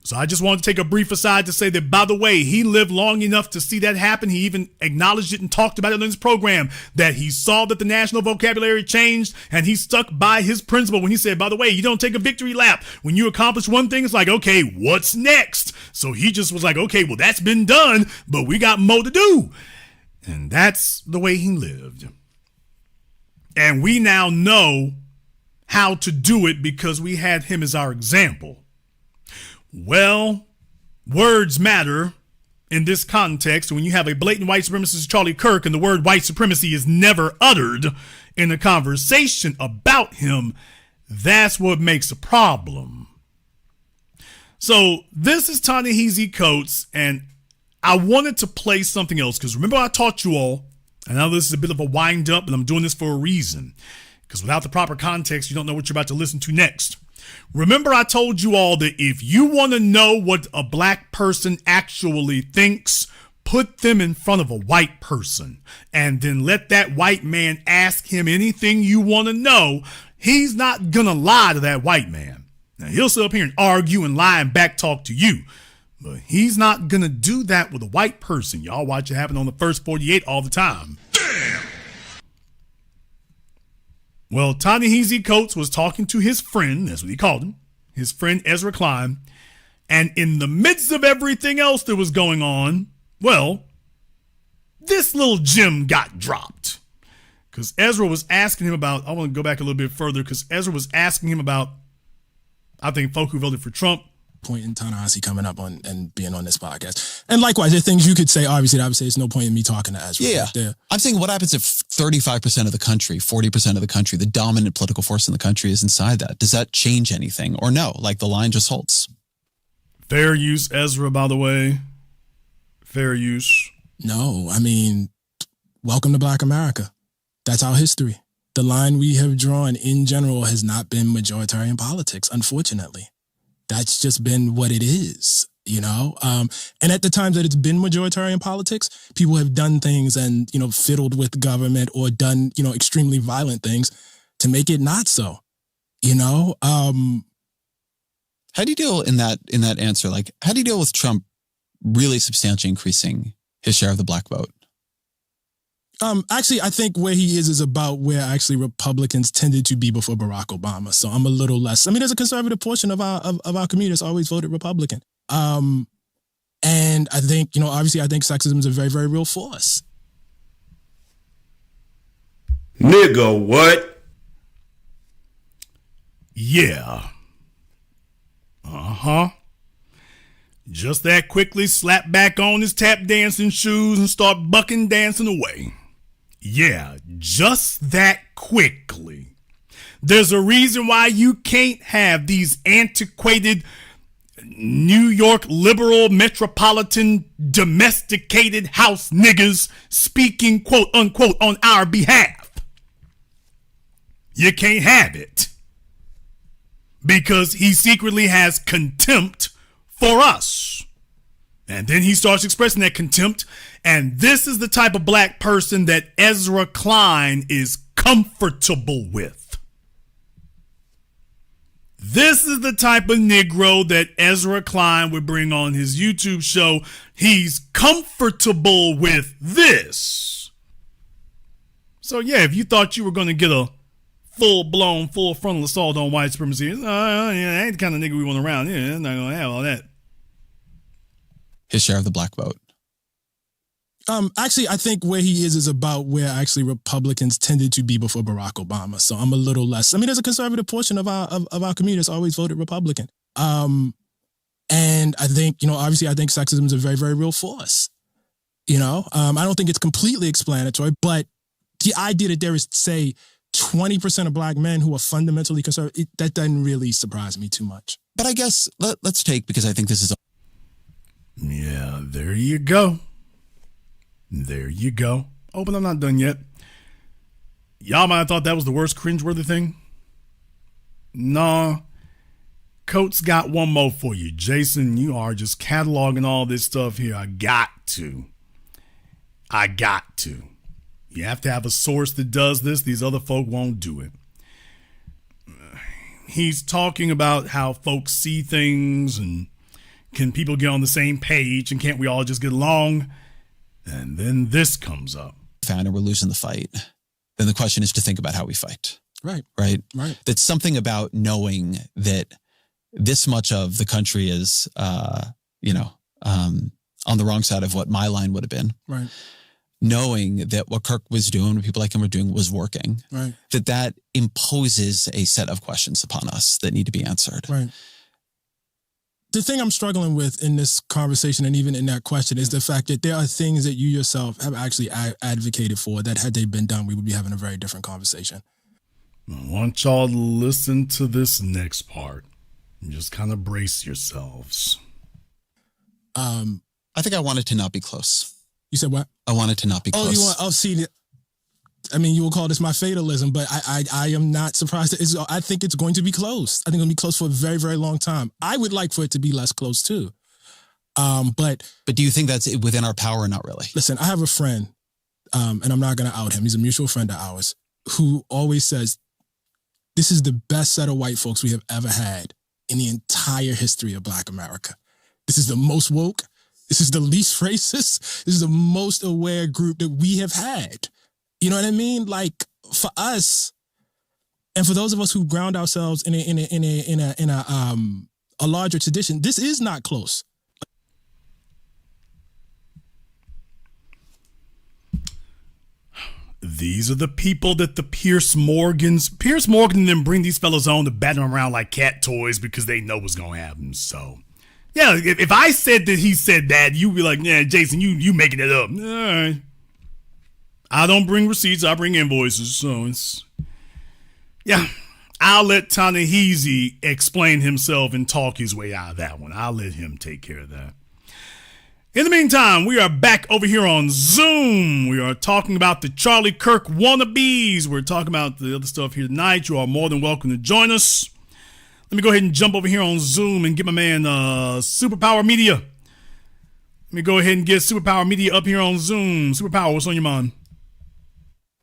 So I just wanted to take a brief aside to say that, by the way, he lived long enough to see that happen. He even acknowledged it and talked about it on his program, that he saw that the national vocabulary changed, and he stuck by his principle when he said, by the way, you don't take a victory lap. When you accomplish one thing, it's like, okay, what's next? So he just was like, okay, well, that's been done, but we got more to do. And that's the way he lived. And we now know how to do it because we had him as our example. Well, words matter in this context. When you have a blatant white supremacist, Charlie Kirk, and the word white supremacy is never uttered in a conversation about him, that's what makes a problem. So this is Ta-Nehisi Coates, and I wanted to play something else because remember I taught you all, I know this is a bit of a wind up, and I'm doing this for a reason, because without the proper context, you don't know what you're about to listen to next. Remember I told you all that if you want to know what a black person actually thinks, put them in front of a white person and then let that white man ask him anything you want to know. He's not gonna lie to that white man. Now he'll sit up here and argue and lie and backtalk to you, but he's not gonna do that with a white person. Y'all watch it happen on the First 48 all the time. Damn. Well, Ta-Nehisi Coates was talking to his friend, that's what he called him, his friend Ezra Klein, and in the midst of everything else that was going on, well, this little gem got dropped. Because Ezra was asking him about, I want to go back a little bit further, because Ezra was asking him about, I think, folk who voted for Trump. Point in Ta-Nehisi coming up on and being on this podcast. And likewise, there are things you could say, obviously, I would say it's no point in me talking to Ezra. Yeah. Right. I'm saying what happens if 35% of the country, 40% of the country, the dominant political force in the country is inside that? Does that change anything? Or no, like the line just holds? Fair use, Ezra, by the way. Fair use. No, I mean, welcome to Black America. That's our history. The line we have drawn in general has not been majoritarian politics, unfortunately. That's just been what it is, you know? And at the times that it's been majoritarian politics, people have done things and, you know, fiddled with government or done, you know, extremely violent things to make it not so, you know? How do you deal in that answer? Like, how do you deal with Trump really substantially increasing his share of the black vote? Actually, I think where he is about where actually Republicans tended to be before Barack Obama. So I'm a little less. I mean, there's a conservative portion of our community that's always voted Republican. And I think, you know, obviously, I think sexism is a very, very real force. Nigga, what? Yeah. Uh-huh. Just that quickly slap back on his tap dancing shoes and start bucking dancing away. Yeah, just that quickly. There's a reason why you can't have these antiquated New York liberal metropolitan domesticated house niggas speaking quote unquote on our behalf. You can't have it because he secretly has contempt for us. And then he starts expressing that contempt. And this is the type of black person that Ezra Klein is comfortable with. This is the type of Negro that Ezra Klein would bring on his YouTube show. He's comfortable with this. So yeah, if you thought you were going to get a full-blown, full frontal assault on white supremacy, yeah, that ain't the kind of nigga we want around. Yeah, not going to have all that. His share of the black vote. Actually, I think where he is about where actually Republicans tended to be before Barack Obama. So I'm a little less. I mean, there's a conservative portion of our community that's always voted Republican. And I think, you know, obviously, I think sexism is a very, very real force. You know, I don't think it's completely explanatory, but the idea that there is, say, 20% of black men who are fundamentally conservative, that doesn't really surprise me too much. But I guess let's take, because I think this is... Yeah, there you go. There you go. Oh, but I'm not done yet. Y'all might have thought that was the worst cringeworthy thing. No. Coates got one more for you. Jason, you are just cataloging all this stuff here. I got to. You have to have a source that does this. These other folk won't do it. He's talking about how folks see things and can people get on the same page and can't we all just get along? And then this comes up. And we're losing the fight. Then the question is to think about how we fight. Right. That's something about knowing that this much of the country is, on the wrong side of what my line would have been. Right. Knowing that what Kirk was doing, what people like him were doing, was working. Right. That imposes a set of questions upon us that need to be answered. Right. The thing I'm struggling with in this conversation and even in that question is the fact that there are things that you yourself have actually advocated for that had they been done, we would be having a very different conversation. I want y'all to listen to this next part and just kind of brace yourselves. I think I want it to not be close. You said what? I want it to not be close. See, I mean, you will call this my fatalism, but I am not surprised. I think it's going to be close. I think it'll be close for a very, very long time. I would like for it to be less close too. But do you think that's within our power or not really? Listen, I have a friend, and I'm not going to out him. He's a mutual friend of ours who always says, this is the best set of white folks we have ever had in the entire history of Black America. This is the most woke. This is the least racist. This is the most aware group that we have had. You know what I mean? Like, for us, and for those of us who ground ourselves in a larger tradition, this is not close. These are the people that the Pierce Morgan and them bring these fellas on to bat them around like cat toys because they know what's going to happen. So, yeah, if I said that he said that, you'd be like, yeah, Jason, you making it up. All right. I don't bring receipts, I bring invoices. So it's, yeah, I'll let Ta-Nehisi explain himself and talk his way out of that one. I'll let him take care of that. In the meantime, we are back over here on Zoom. We are talking about the Charlie Kirk wannabes. We're talking about the other stuff here tonight. You are more than welcome to join us. Let me go ahead and jump over here on Zoom and get my man Superpower Media. Let me go ahead and get Superpower Media up here on Zoom. Superpower, what's on your mind?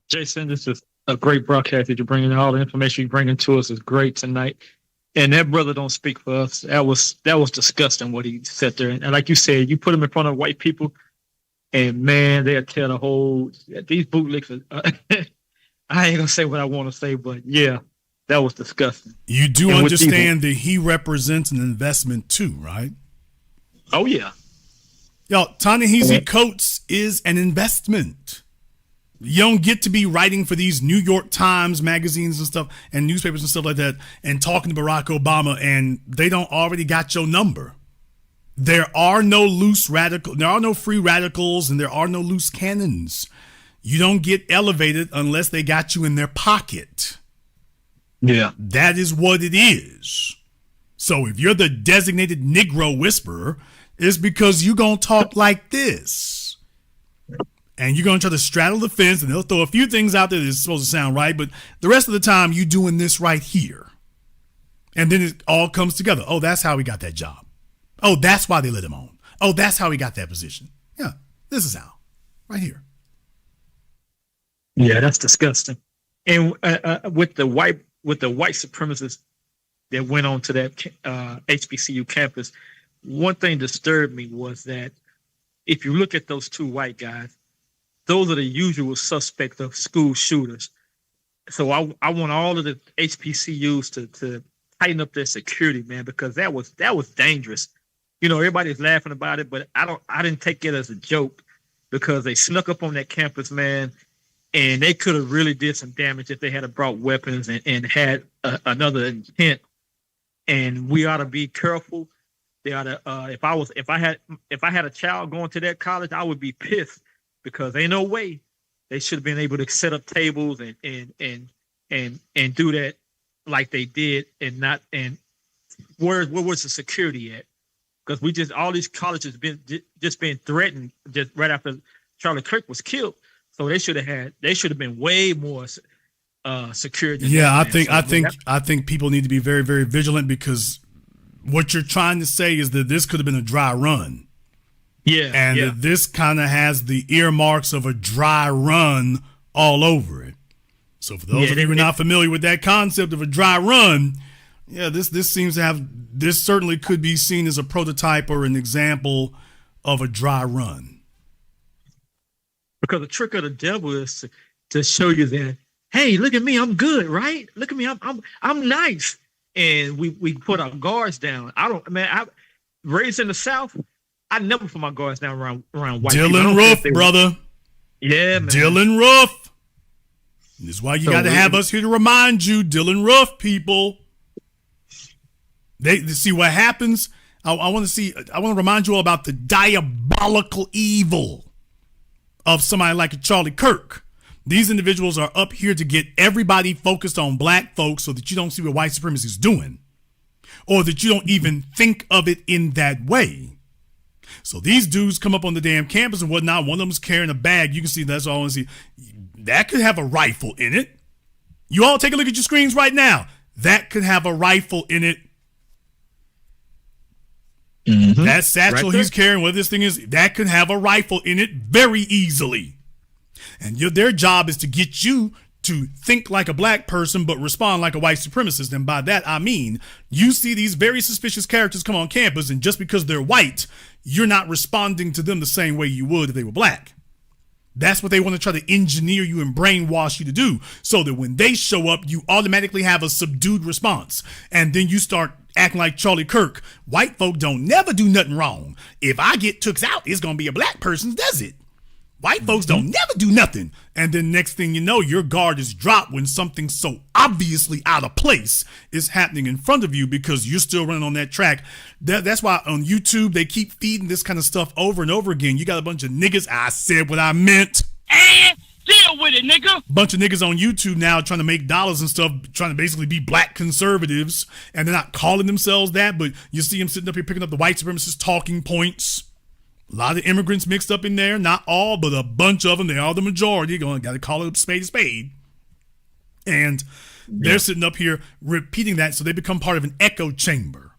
Jason, this is a great broadcast that you're bringing. All the information you're bringing to us is great tonight. And that brother don't speak for us. That was disgusting what he said there. And like you said, you put him in front of white people, and man, they'll tell the whole these bootlegs. I ain't gonna say what I want to say, but yeah, that was disgusting. You do understand that he represents an investment too, right? Oh yeah. Yo, Ta-Nehisi Coates is an investment. You don't get to be writing for these New York Times magazines and stuff and newspapers and stuff like that and talking to Barack Obama and they don't already got your number. There are no there are no free radicals and there are no loose cannons. You don't get elevated unless they got you in their pocket. Yeah. That is what it is. So if you're the designated Negro whisperer, it's because you're going to talk like this. And you're going to try to straddle the fence, and they'll throw a few things out there that's supposed to sound right, but the rest of the time, you're doing this right here. And then it all comes together. Oh, that's how he got that job. Oh, that's why they let him on. Oh, that's how he got that position. Yeah, this is how. Right here. Yeah, that's disgusting. And with the white supremacists that went on to that HBCU campus, one thing disturbed me was that if you look at those two white guys, those are the usual suspects of school shooters. So I want all of the HBCUs to tighten up their security, man, because that was dangerous. You know, everybody's laughing about it, but I didn't take it as a joke because they snuck up on that campus, man, and they could have really did some damage if they had brought weapons and had another intent. And we ought to be careful They ought to. If I had a child going to that college, I would be pissed because ain't no way they should have been able to set up tables and do that like they did and not. And where was the security at? Because all these colleges been threatened just right after Charlie Kirk was killed. So they should have been way more security. Yeah, I think people need to be very, very vigilant, because what you're trying to say is that this could have been a dry run. Yeah. And that this kind of has the earmarks of a dry run all over it. So for those of you who are not familiar with that concept of a dry run, this certainly could be seen as a prototype or an example of a dry run. Because the trick of the devil is to show you that, hey, look at me, I'm good, right? Look at me, I'm nice. And we put our guards down. I raised in the South, I never put my guards down around white people. Dylan Roof, brother. Yeah, man. Dylan Roof. This is why you got to have us here to remind you, Dylan Roof people. They see what happens. I want to remind you all about the diabolical evil of somebody like a Charlie Kirk. These individuals are up here to get everybody focused on black folks so that you don't see what white supremacy is doing, or that you don't even think of it in that way. So these dudes come up on the damn campus and whatnot. One of them is carrying a bag. You can see that's all I want to see. That could have a rifle in it. You all take a look at your screens right now. That could have a rifle in it. Mm-hmm. That satchel he's carrying, what this thing is, that could have a rifle in it very easily. And their job is to get you to think like a black person but respond like a white supremacist. And by that, I mean, you see these very suspicious characters come on campus, and just because they're white, you're not responding to them the same way you would if they were black. That's what they want to try to engineer you and brainwash you to do, so that when they show up, you automatically have a subdued response. And then you start acting like Charlie Kirk. White folk don't never do nothing wrong. If I get took out, it's going to be a black person's does it. White folks don't never do nothing. And then next thing you know, your guard is dropped when something so obviously out of place is happening in front of you, because you're still running on that track. That's why on YouTube, they keep feeding this kind of stuff over and over again. You got a bunch of niggas. I said what I meant. And deal with it, nigga. Bunch of niggas on YouTube now trying to make dollars and stuff, trying to basically be black conservatives. And they're not calling themselves that, but you see them sitting up here picking up the white supremacist talking points. A lot of immigrants mixed up in there. Not all, but a bunch of them. They are the majority. Got to call it a spade. And they're sitting up here repeating that, so they become part of an echo chamber.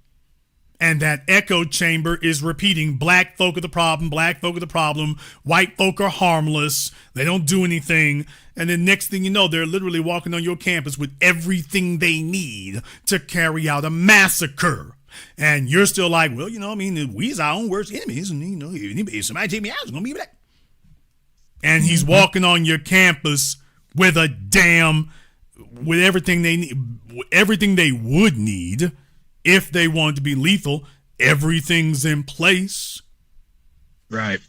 And that echo chamber is repeating, black folk are the problem, black folk are the problem, white folk are harmless, they don't do anything. And then next thing you know, they're literally walking on your campus with everything they need to carry out a massacre. And you're still like, well, we's our own worst enemies. And, if somebody take me out, it's going to be black. And he's walking on your campus with with everything they need, everything they would need if they wanted to be lethal. Everything's in place. Right.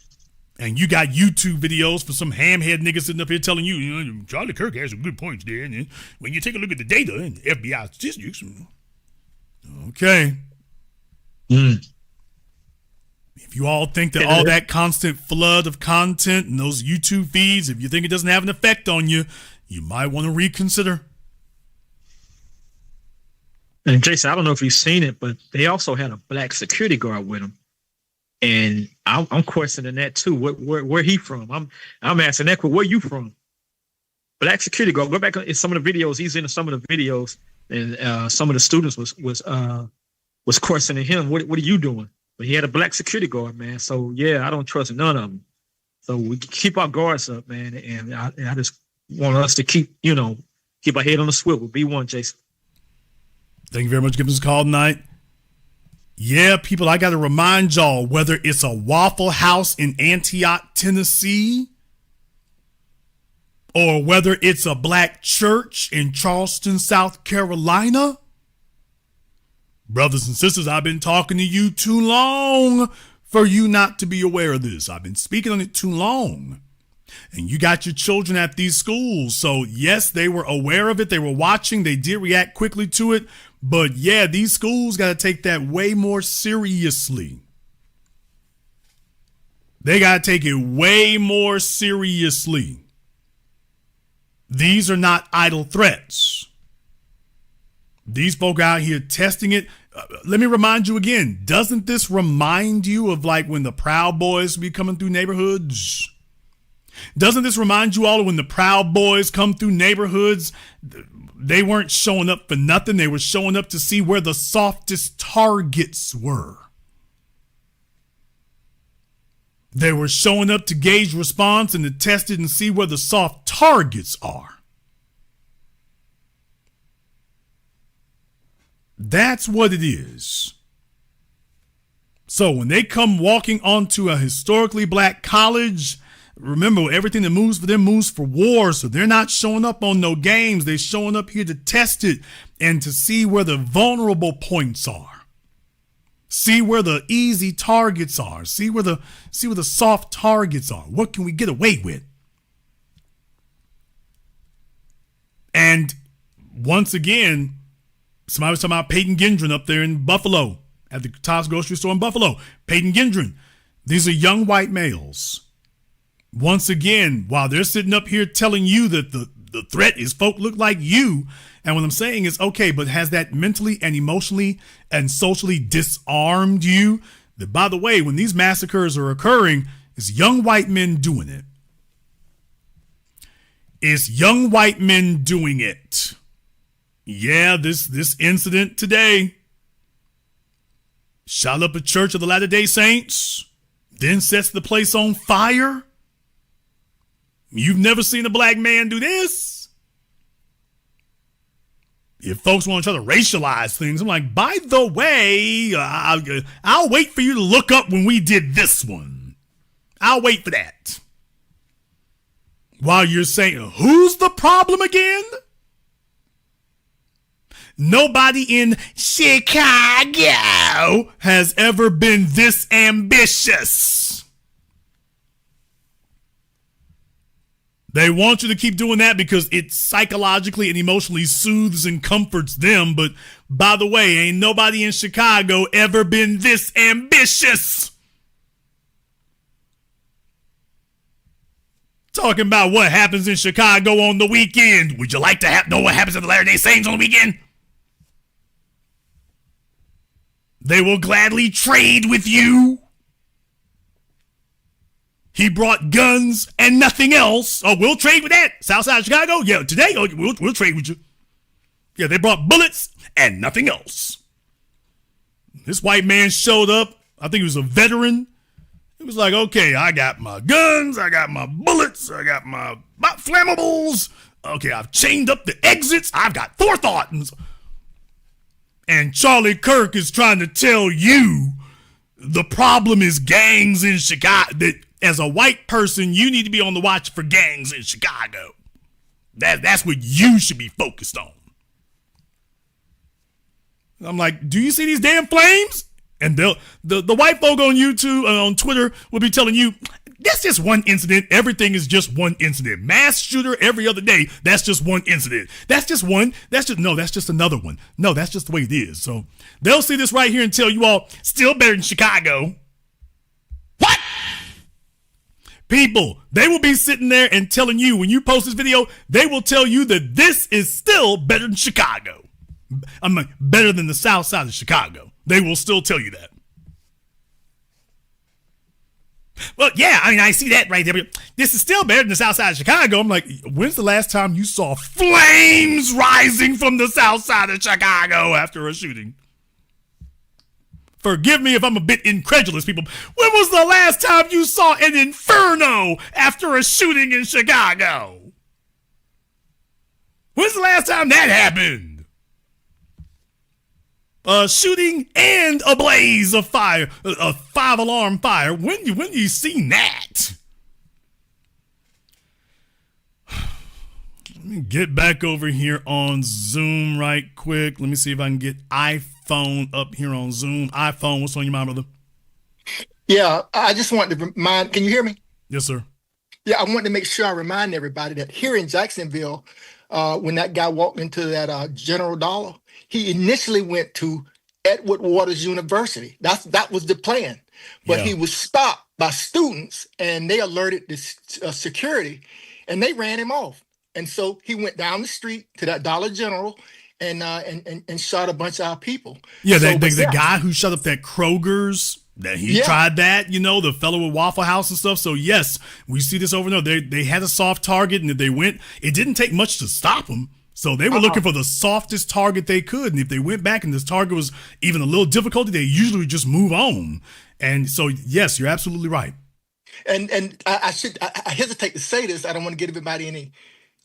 And you got YouTube videos for some hamhead niggas sitting up here telling you, Charlie Kirk has some good points there. And when you take a look at the data and the FBI statistics, okay. If you all think that all that constant flood of content and those YouTube feeds, if you think it doesn't have an effect on you, you might want to reconsider. And Jason, I don't know if you've seen it, but they also had a black security guard with them. And I'm questioning that too. Where he from? I'm asking that, where you from? Black security guard. Go back in some of the videos. He's in some of the videos, and some of the students was questioning him. What are you doing? But he had a black security guard, man. So yeah, I don't trust none of them. So we keep our guards up, man. And I just want us to keep our head on the swivel. Be one, Jason. Thank you very much for giving us a call tonight. Yeah, people, I got to remind y'all, whether it's a Waffle House in Antioch, Tennessee, or whether it's a black church in Charleston, South Carolina, brothers and sisters, I've been talking to you too long for you not to be aware of this. I've been speaking on it too long. And you got your children at these schools. So yes, they were aware of it. They were watching. They did react quickly to it. But yeah, these schools got to take that way more seriously. They got to take it way more seriously. These are not idle threats. These folk out here testing it. Let me remind you again. Doesn't this remind you of like when the Proud Boys be coming through neighborhoods? Doesn't this remind you all of when the Proud Boys come through neighborhoods? They weren't showing up for nothing. They were showing up to see where the softest targets were. They were showing up to gauge response and to test it and see where the soft targets are. That's what it is. So when they come walking onto a historically black college, remember, everything that moves for them moves for war. So they're not showing up on no games. They're showing up here to test it and to see where the vulnerable points are. See where the easy targets are. See where the soft targets are. What can we get away with? And once again, somebody was talking about Peyton Gendron up there in Buffalo at the Tops grocery store in Buffalo. Peyton Gendron. These are young white males. Once again, while they're sitting up here telling you that the threat is folk look like you, and what I'm saying is, okay, but has that mentally and emotionally and socially disarmed you? That, by the way, when these massacres are occurring, it's young white men doing it. It's young white men doing it. Yeah, this incident today shot up a church of the Latter-day Saints, then sets the place on fire. You've never seen a black man do this? If folks want to try to racialize things, I'm like, by the way, I'll wait for you to look up when we did this one. I'll wait for that. While you're saying, who's the problem again? Nobody in Chicago has ever been this ambitious. They want you to keep doing that because it psychologically and emotionally soothes and comforts them. But by the way, ain't nobody in Chicago ever been this ambitious. Talking about what happens in Chicago on the weekend. Would you like to know what happens at the Latter-day Saints on the weekend? They will gladly trade with you. He brought guns and nothing else. Oh, we'll trade with that. Southside of Chicago? Yeah, today, we'll trade with you. Yeah, they brought bullets and nothing else. This white man showed up. I think he was a veteran. He was like, okay, I got my guns, I got my bullets, I got my flammables. Okay, I've chained up the exits. I've got forethought. And Charlie Kirk is trying to tell you the problem is gangs in Chicago. That as a white person, you need to be on the watch for gangs in Chicago. That's what you should be focused on. I'm like, do you see these damn flames? And the white folk on YouTube, on Twitter, will be telling you, that's just one incident. Everything is just one incident. Mass shooter every other day. That's just one incident. That's just one. That's just another one. No, that's just the way it is. So they'll see this right here and tell you all, still better than Chicago. What? People, they will be sitting there and telling you, when you post this video, they will tell you that this is still better than Chicago. I'm like, better than the south side of Chicago. They will still tell you that. Well, yeah, I mean, I see that right there. But this is still better than the south side of Chicago. I'm like, when's the last time you saw flames rising from the south side of Chicago after a shooting? Forgive me if I'm a bit incredulous, people. When was the last time you saw an inferno after a shooting in Chicago? When's the last time that happened? A shooting and a blaze of fire, a 5-alarm fire. When you seen that? Let me get back over here on Zoom right quick. Let me see if I can get iPhone up here on Zoom. iPhone, what's on your mind, brother? Yeah, I just wanted to remind, can you hear me? Yes, sir. Yeah, I wanted to make sure I remind everybody that here in Jacksonville, when that guy walked into that General Dollar, he initially went to Edward Waters University. That was the plan. But he was stopped by students, and they alerted the security, and they ran him off. And so he went down the street to that Dollar General and shot a bunch of our people. Yeah, the guy who shut up that Kroger's, that he tried that, the fellow with Waffle House and stuff. So yes, we see this over and over. They had a soft target, and if they went, it didn't take much to stop them. So they were looking for the softest target they could. And if they went back and this target was even a little difficult, they usually just move on. And so, yes, you're absolutely right. And I hesitate to say this. I don't want to give everybody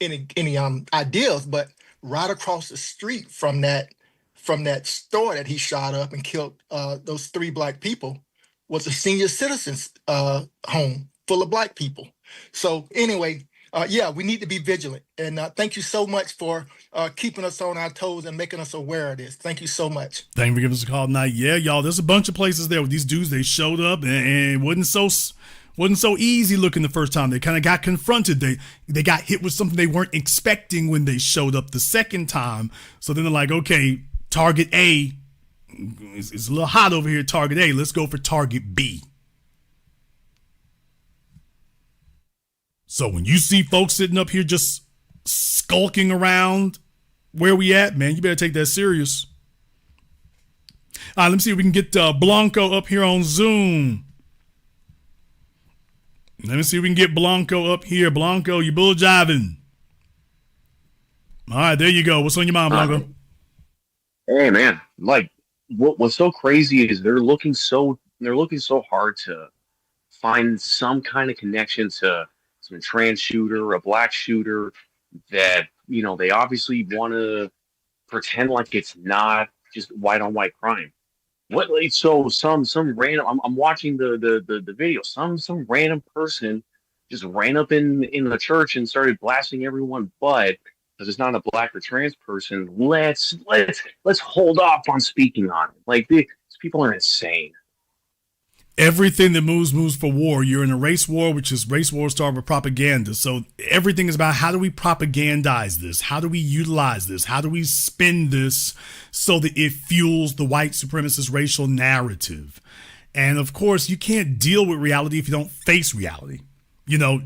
any ideas, but right across the street from that store that he shot up and killed those 3 black people was a senior citizens home full of black people. So anyway, we need to be vigilant. And thank you so much for keeping us on our toes and making us aware of this. Thank you so much. Thank you for giving us a call tonight. Yeah, y'all, there's a bunch of places there with these dudes. They showed up and it wasn't so easy looking the first time. They kind of got confronted. They got hit with something they weren't expecting when they showed up the second time. So then they're like, okay, target A is a little hot over here. Target A, let's go for target B. So when you see folks sitting up here just skulking around where we at, man, you better take that serious. All right, let me see if we can get Blanco up here on Zoom. Let me see if we can get Blanco up here. Blanco, you bull jiving. All right, there you go. What's on your mind, Blanco? Hey, man. Like, what's so crazy is they're looking so hard to find some kind of connection to some trans shooter, a black shooter that, they obviously want to pretend like it's not just white on white crime. What? So some random. I'm watching the video. Some random person just ran up in the church and started blasting everyone, but because it's not a black or trans person, let's hold off on speaking on it. Like these people are insane. Everything that moves for war. You're in a race war, which is race war started with propaganda. So everything is about how do we propagandize this? How do we utilize this? How do we spin this so that it fuels the white supremacist racial narrative? And of course, you can't deal with reality if you don't face reality.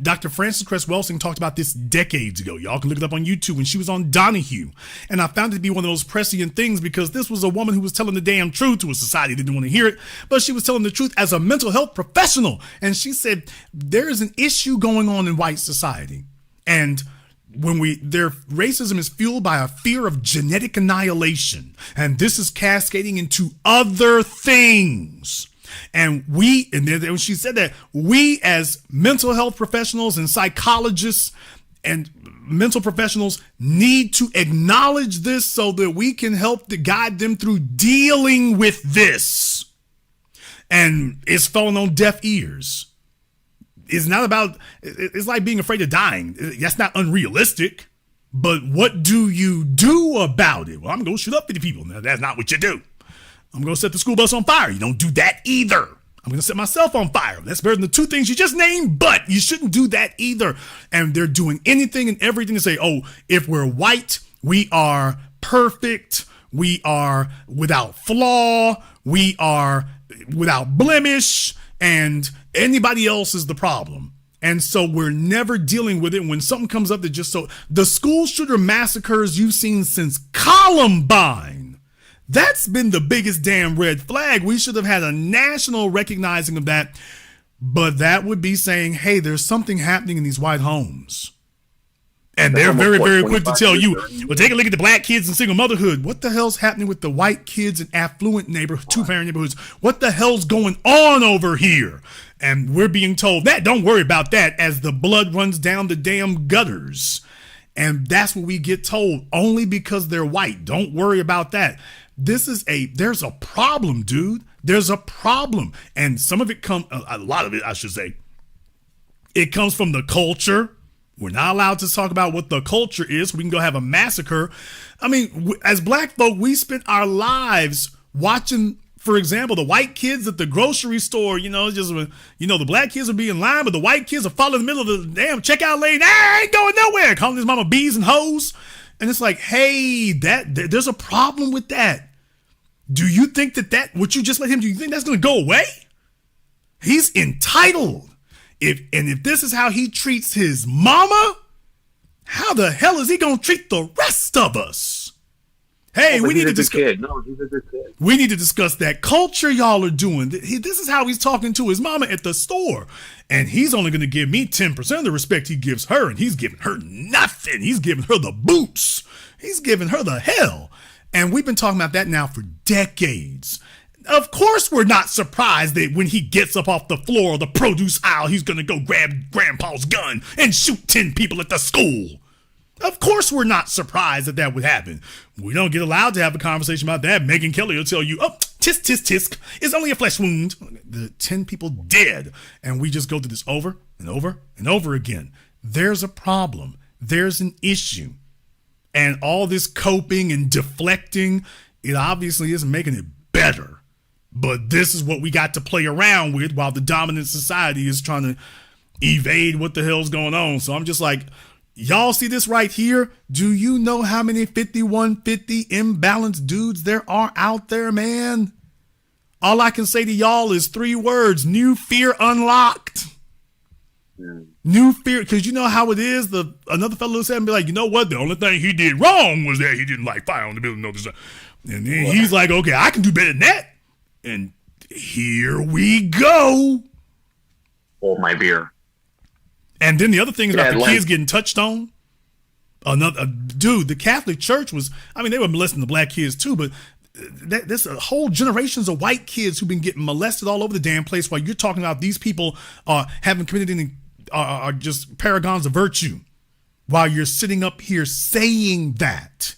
Dr. Frances Cress Welsing talked about this decades ago. Y'all can look it up on YouTube when she was on Donahue. And I found it to be one of those prescient things because this was a woman who was telling the damn truth to a society that didn't want to hear it, but she was telling the truth as a mental health professional. And she said, there is an issue going on in white society. And their racism is fueled by a fear of genetic annihilation. And this is cascading into other things. And when she said that, we as mental health professionals and psychologists and mental professionals need to acknowledge this so that we can help to guide them through dealing with this. And it's falling on deaf ears. It's not about, it's like being afraid of dying. That's not unrealistic. But what do you do about it? Well, I'm going to shoot up 50 people. Now, that's not what you do. I'm going to set the school bus on fire. You don't do that either. I'm going to set myself on fire. That's better than the 2 things you just named, but you shouldn't do that either. And they're doing anything and everything to say, oh, if we're white, we are perfect. We are without flaw. We are without blemish. And anybody else is the problem. And so we're never dealing with it when something comes up that the school shooter massacres you've seen since Columbine. That's been the biggest damn red flag. We should have had a national recognizing of that. But that would be saying, hey, there's something happening in these white homes. And they're very, very quick to tell you, well, take a look at the black kids in single motherhood. What the hell's happening with the white kids in affluent neighborhood, 2-parent neighborhoods? What the hell's going on over here? And we're being told that, don't worry about that, as the blood runs down the damn gutters. And that's what we get told, only because they're white. Don't worry about that. There's a problem, dude. There's a problem. And some of it a lot of it, I should say, it comes from the culture. We're not allowed to talk about what the culture is. We can go have a massacre. I mean, as black folk, we spent our lives watching for example, the white kids at the grocery store, the black kids will be in line, but the white kids will fall in the middle of the damn checkout lane. I ain't going nowhere. Calling his mama bees and hoes. And it's like, hey, there's a problem with that. Do you think that what you just let him do, you think that's going to go away? He's entitled. If this is how he treats his mama, how the hell is he going to treat the rest of us? Hey, we need to discuss. No, he's a good kid. We need to discuss that culture y'all are doing. This is how he's talking to his mama at the store. And he's only going to give me 10% of the respect he gives her. And he's giving her nothing. He's giving her the boots. He's giving her the hell. And we've been talking about that now for decades. Of course we're not surprised that when he gets up off the floor of the produce aisle, he's going to go grab grandpa's gun and shoot 10 people at the school. Of course we're not surprised that would happen. We don't get allowed to have a conversation about that. Megyn Kelly will tell you, tisk, tisk, tisk. It's only a flesh wound. The 10 people dead. And we just go through this over and over and over again. There's a problem. There's an issue. And all this coping and deflecting, it obviously isn't making it better. But this is what we got to play around with while the dominant society is trying to evade what the hell's going on. So I'm just like, y'all see this right here? Do you know how many 5150 imbalanced dudes there are out there, man? All I can say to y'all is 3 words: new fear unlocked. New fear, because you know how it is. Another fellow said and be like, you know what? The only thing he did wrong was that he didn't like fire on the building. And then he's like, okay, I can do better than that. And here we go. Hold my beer. And then the other thing is about the kids getting touched on. The Catholic Church they were molesting the black kids too, but there's a whole generations of white kids who've been getting molested all over the damn place while you're talking about these people haven't committed any, are just paragons of virtue while you're sitting up here saying that.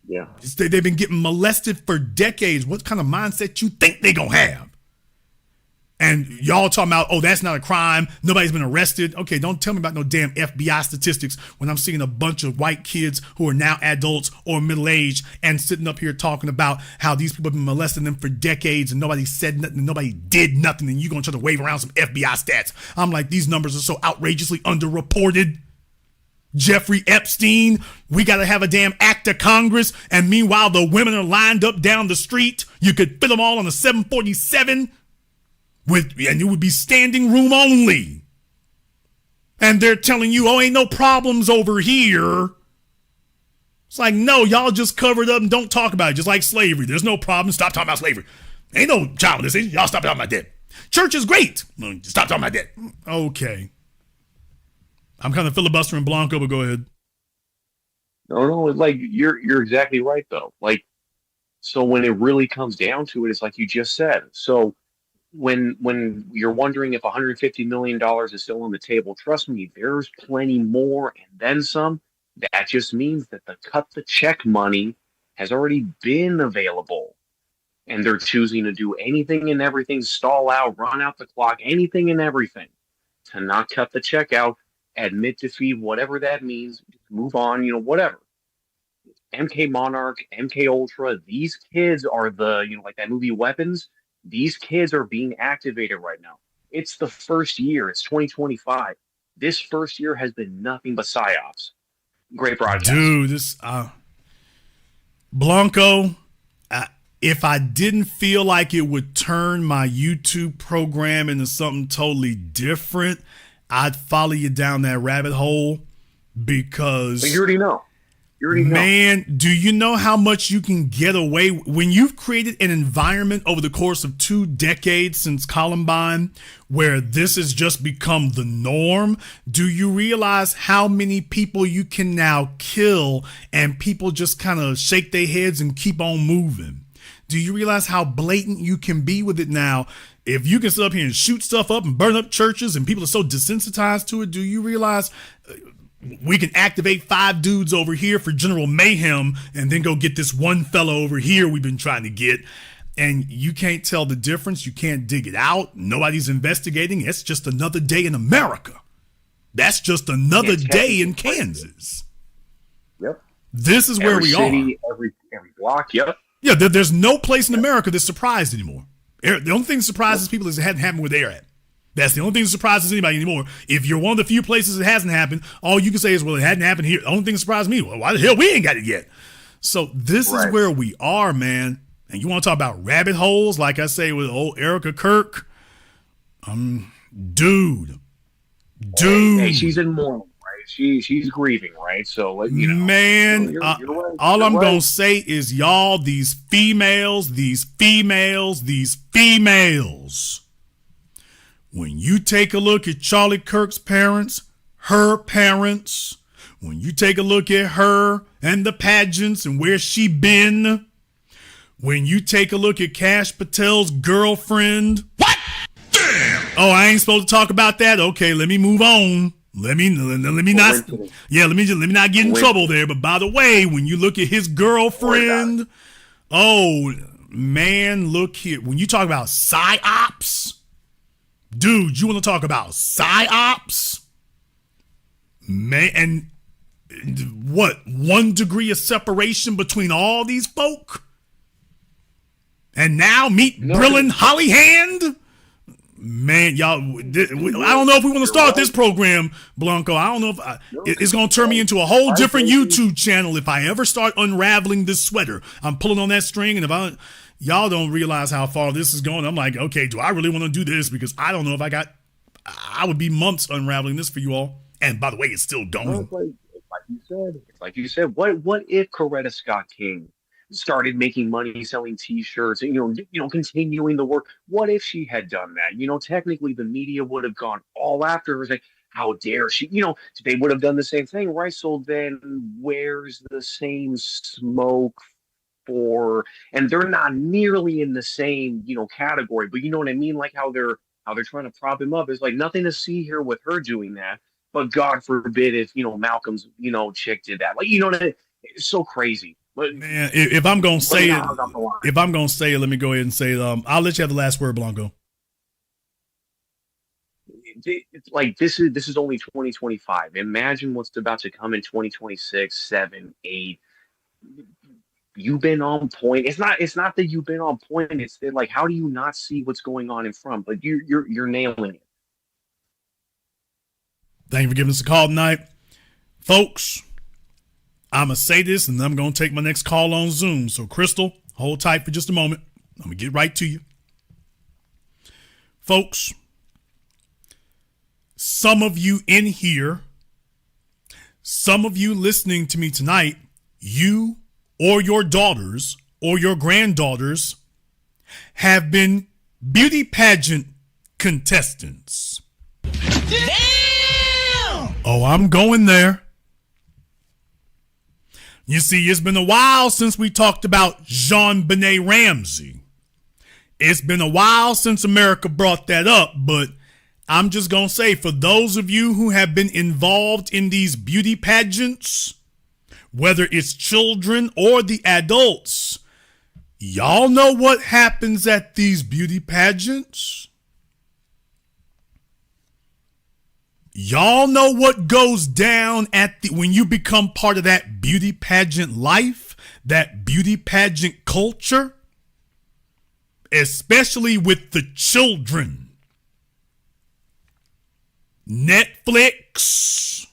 Yeah. They've been getting molested for decades. What kind of mindset you think they gonna have? And y'all talking about, that's not a crime. Nobody's been arrested. Okay, don't tell me about no damn FBI statistics when I'm seeing a bunch of white kids who are now adults or middle-aged and sitting up here talking about how these people have been molesting them for decades and nobody said nothing, nobody did nothing, and you're going to try to wave around some FBI stats. I'm like, these numbers are so outrageously underreported. Jeffrey Epstein, we got to have a damn act of Congress, and meanwhile the women are lined up down the street. You could fit them all on a 747 and it would be standing room only. And they're telling you, ain't no problems over here. It's like, no, y'all just covered up and don't talk about it, just like slavery. There's no problem. Stop talking about slavery. Ain't no child molestation. Y'all stop talking about that. Church is great. Stop talking about that. Okay. I'm kind of filibustering Blanco, but go ahead. No, like you're exactly right though. Like, so when it really comes down to it, it's like you just said. So when you're wondering if $150 million is still on the table, trust me, there's plenty more and then some. That just means that the cut the check money has already been available. And they're choosing to do anything and everything, stall out, run out the clock, anything and everything to not cut the check out. Admit defeat, whatever that means, move on, whatever. MK Monarch, MK Ultra, these kids are like that movie Weapons. These kids are being activated right now. It's the first year. It's 2025. This first year has been nothing but psyops. Great broadcast. Dude, this Blanco, if I didn't feel like it would turn my YouTube program into something totally different, I'd follow you down that rabbit hole because... But you already know. Man, do you know how much you can get away when you've created an environment over the course of 2 decades since Columbine where this has just become the norm? Do you realize how many people you can now kill and people just kind of shake their heads and keep on moving? Do you realize how blatant you can be with it now? If you can sit up here and shoot stuff up and burn up churches and people are so desensitized to it, do you realize we can activate 5 dudes over here for general mayhem and then go get this one fellow over here we've been trying to get, and you can't tell the difference. You can't dig it out. Nobody's investigating. It's just another day in America. That's just another day in Kansas. Yep. This is where we are. Every city, every block. Yep. Yeah, there's no place in America that's surprised anymore. The only thing that surprises people is it hadn't happened where they're at. That's the only thing that surprises anybody anymore. If you're one of the few places it hasn't happened, all you can say is, well, it hadn't happened here. The only thing that surprised me, well, why the hell we ain't got it yet? So this is where we are, man. And you want to talk about rabbit holes, like I say with old Erica Kirk? Dude. Hey, she's in mourning, right? She's grieving, right? So, you know. Man, you're right. all I'm going to say is, y'all, these females, when you take a look at Charlie Kirk's parents, her parents, when you take a look at her and the pageants and where she been, when you take a look at Kash Patel's girlfriend. What? Damn! Oh, I ain't supposed to talk about that? Okay, let me move on. Let me not get in trouble there. But by the way, when you look at his girlfriend, oh man, look here. When you talk about psyops, dude, you want to talk about psyops? Man, and what, 1 degree of separation between all these folk? And now meet Brilyn Hollyhand? Man, y'all, I don't know if we want to start this program, Blanco. I don't know if it's going to turn me into a whole different YouTube channel if I ever start unraveling this sweater. I'm pulling on that string, and if y'all don't realize how far this is going, I'm like, okay, do I really want to do this? Because I don't know if I would be months unraveling this for you all. And by the way, it's still going. It's like you said. What if Coretta Scott King started making money selling T-shirts and continuing the work? What if she had done that? Technically the media would have gone all after her, like, how dare she? They would have done the same thing, right? So then where's the same smoke for? And they're not nearly in the same category, but you know what I mean, like how they're trying to prop him up. It's like nothing to see here with her doing that, but God forbid if Malcolm's chick did that, like it's so crazy. But man, if I'm gonna say it, let me go ahead and say it. I'll let you have the last word, Blanco. It's like this is only 2025. Imagine what's about to come in 2026, 7, 8. You've been on point. It's not that you've been on point. It's that, like, how do you not see what's going on in front? But you're nailing it. Thank you for giving us a call tonight, folks. I'm going to say this, and then I'm going to take my next call on Zoom. So, Crystal, hold tight for just a moment. I'm going to get right to you. Folks, some of you in here, some of you listening to me tonight, you or your daughters or your granddaughters have been beauty pageant contestants. Damn! Oh, I'm going there. You see, it's been a while since we talked about JonBenet Ramsey. It's been a while since America brought that up, but I'm just going to say, for those of you who have been involved in these beauty pageants, whether it's children or the adults, y'all know what happens at these beauty pageants? Y'all know what goes down when you become part of that beauty pageant life, that beauty pageant culture, especially with the children. Netflix.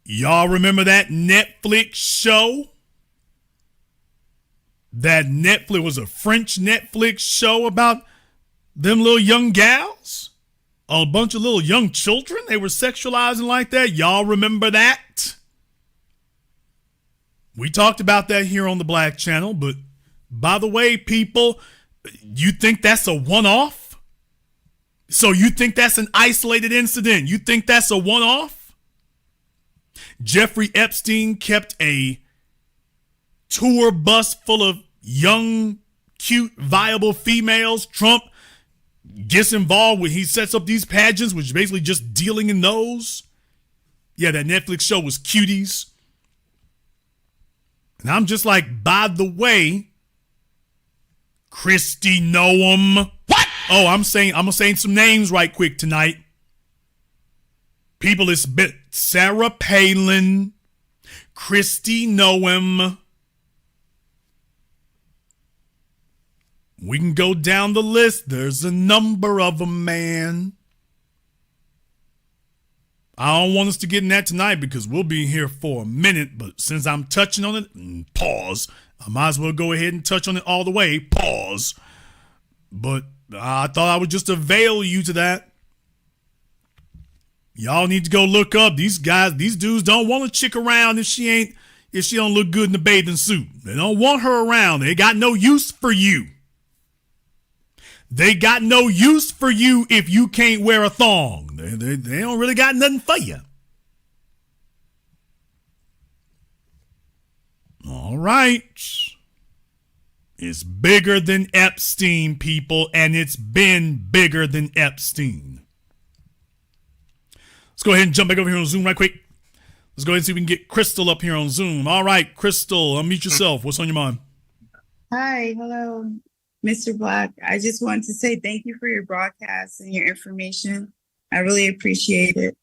Y'all remember that Netflix show? That Netflix was a French Netflix show about them little young gals? A bunch of little young children they were sexualizing like that. Y'all remember that? We talked about that here on the Black Channel, but by the way, people, you think that's a one-off? So you think that's an isolated incident? You think that's a one-off? Jeffrey Epstein kept a tour bus full of young, cute, viable females. Trump gets involved when he sets up these pageants, which is basically just dealing in those. Yeah, that Netflix show was Cuties. And I'm just like, by the way, Kristi Noem. What? Oh, I'm saying some names right quick tonight. People, it's Sarah Palin, Kristi Noem, We can go down the list. There's a number of them, man. I don't want us to get in that tonight because we'll be here for a minute, but since I'm touching on it, pause. I might as well go ahead and touch on it all the way, pause. But I thought I would just avail you to that. Y'all need to go look up these guys. These dudes don't want a chick around if she don't look good in the bathing suit. They don't want her around. They got no use for you. They got no use for you if you can't wear a thong. They don't really got nothing for you. All right. It's bigger than Epstein, people, and it's been bigger than Epstein. Let's go ahead and jump back over here on Zoom right quick. Let's go ahead and see if we can get Crystal up here on Zoom. All right, Crystal, unmute yourself. What's on your mind? Hi, hello, Mr. Black. I just wanted to say thank you for your broadcast and your information. I really appreciate it.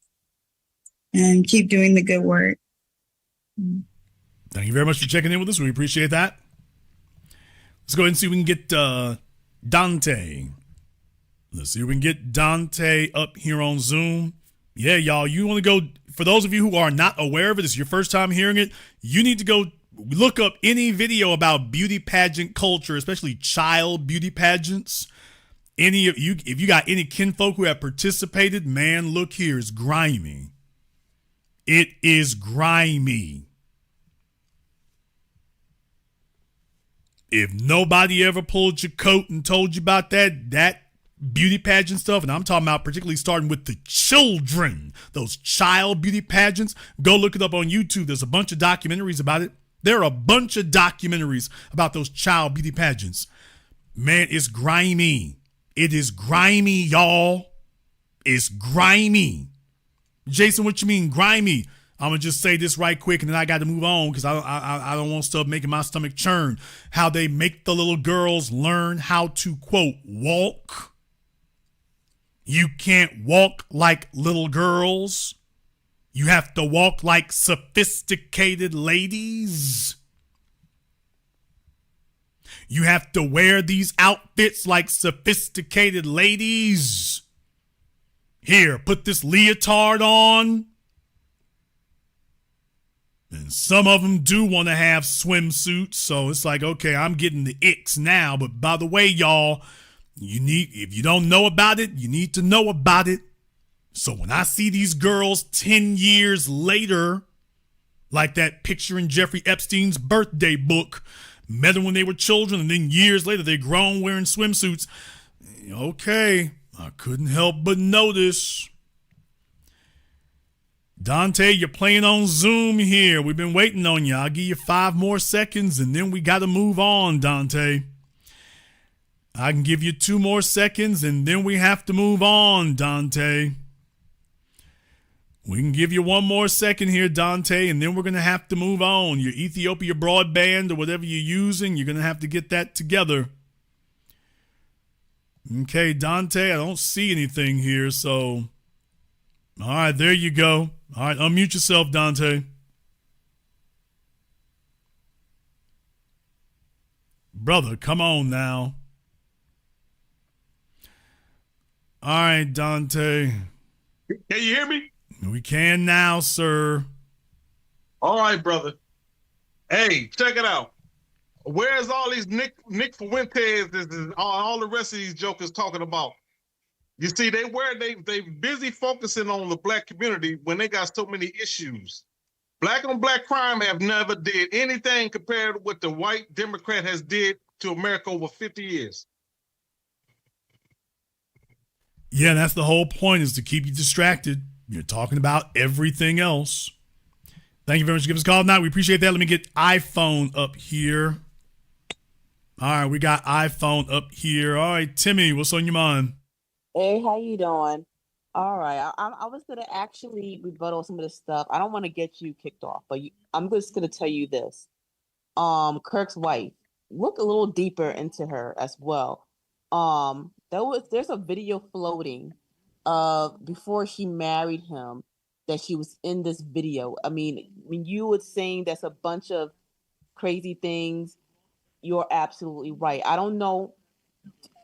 And keep doing the good work. Thank you very much for checking in with us. We appreciate that. Let's go ahead and see if we can get Dante. Let's see if we can get Dante up here on Zoom. Yeah, y'all, you want to go, for those of you who are not aware of it, it's your first time hearing it, you need to go look up any video about beauty pageant culture, especially child beauty pageants. Any of you, if you got any kinfolk who have participated, man, look here, it's grimy. It is grimy. If nobody ever pulled your coat and told you about that beauty pageant stuff, and I'm talking about particularly starting with the children, those child beauty pageants, go look it up on YouTube. There's a bunch of documentaries about it. There are a bunch of documentaries about those child beauty pageants. Man, it's grimy. It is grimy, y'all. It's grimy. Jason, what you mean grimy? I'm going to just say this right quick and then I got to move on because I don't want stuff making my stomach churn. How they make the little girls learn how to, quote, walk. You can't walk like little girls. You have to walk like sophisticated ladies. You have to wear these outfits like sophisticated ladies. Here, put this leotard on. And some of them do want to have swimsuits, so it's like, okay, I'm getting the icks now. But by the way, y'all, if you don't know about it, you need to know about it. So when I see these girls 10 years later, like that picture in Jeffrey Epstein's birthday book, met them when they were children, and then years later they're grown wearing swimsuits. Okay, I couldn't help but notice. Dante, you're playing on Zoom here. We've been waiting on you. I'll give you 5 more seconds, and then we got to move on, Dante. I can give you 2 more seconds, and then we have to move on, Dante. We can give you 1 more second here, Dante, and then we're going to have to move on. Your Ethiopia broadband or whatever you're using, you're going to have to get that together. Okay, Dante, I don't see anything here, so... All right, there you go. All right, unmute yourself, Dante. Brother, come on now. All right, Dante. Can you hear me? We can now, sir. All right, brother. Hey, check it out. Where's all these Nick Fuentes and all the rest of these jokers talking about? You see, they busy focusing on the black community when they got so many issues. Black on black crime have never did anything compared to what the white Democrat has did to America over 50 years. Yeah, that's the whole point, is to keep you distracted. You're talking about everything else. Thank you very much for giving us a call tonight. We appreciate that. Let me get iPhone up here. All right, we got iPhone up here. All right, Timmy, what's on your mind? Hey, how you doing? All right, I was gonna actually rebuttal some of this stuff. I don't want to get you kicked off, but I'm just gonna tell you this. Kirk's wife. Look a little deeper into her as well. There's a video floating before she married him that she was in this video. I mean, when you were saying that's a bunch of crazy things, you're absolutely right. I don't know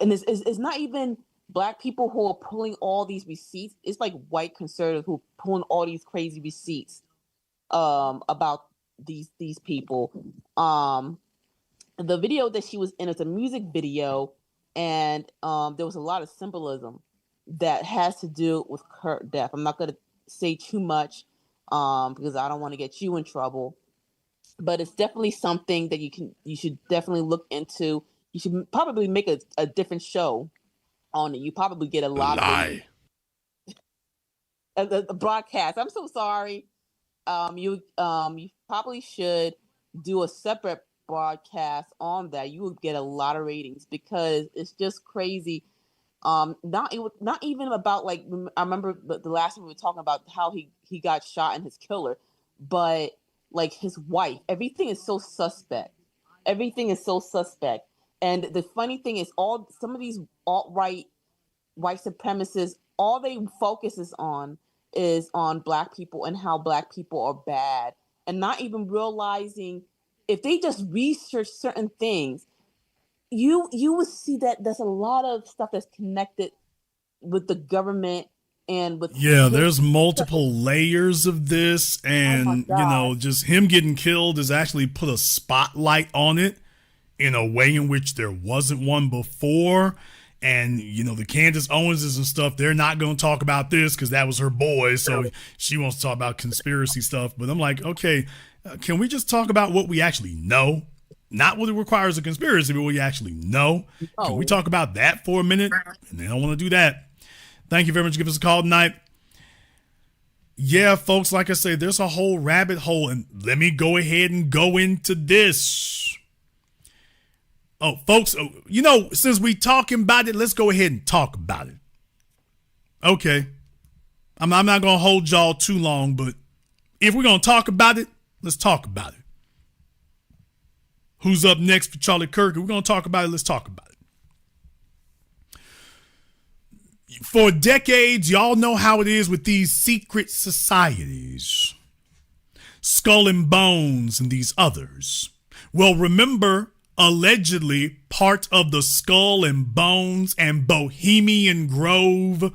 and it's not even Black people who are pulling all these receipts. It's like white conservatives who are pulling all these crazy receipts about these people. The video that she was in, it's a music video, and there was a lot of symbolism that has to do with Kirk's death. I'm not going to say too much because I don't want to get you in trouble, but it's definitely something that you should definitely look into. You should probably make a different show on it. You probably get a lot of a broadcast. I'm so sorry. You probably should do a separate broadcast on that. You would get a lot of ratings because it's just crazy. Not even about, like, I remember the last time we were talking about how he got shot and his killer, but like his wife. Everything is so suspect. And the funny thing is, some of these alt-right white supremacists, all they focuses on is on Black people and how Black people are bad, and not even realizing if they just research certain things, you will see that there's a lot of stuff that's connected with the government and with there's multiple layers of this, and just him getting killed has actually put a spotlight on it in a way in which there wasn't one before. And the Candace Owenses and stuff, they're not going to talk about this because that was her boy, so she wants to talk about conspiracy stuff. But I'm like, okay, can we just talk about what we actually know? Not what it requires a conspiracy, but what we actually know. Can we talk about that for a minute? And they don't want to do that. Thank you very much for giving us a call tonight. Yeah, folks, like I say, there's a whole rabbit hole, and let me go ahead and go into this. Oh, folks, since we talking about it, let's go ahead and talk about it. Okay. I'm not going to hold y'all too long, but if we're going to talk about it, let's talk about it. Who's up next for Charlie Kirk? If we're going to talk about it, let's talk about it. For decades, y'all know how it is with these secret societies. Skull and Bones and these others. Well, remember, allegedly part of the Skull and Bones and Bohemian Grove.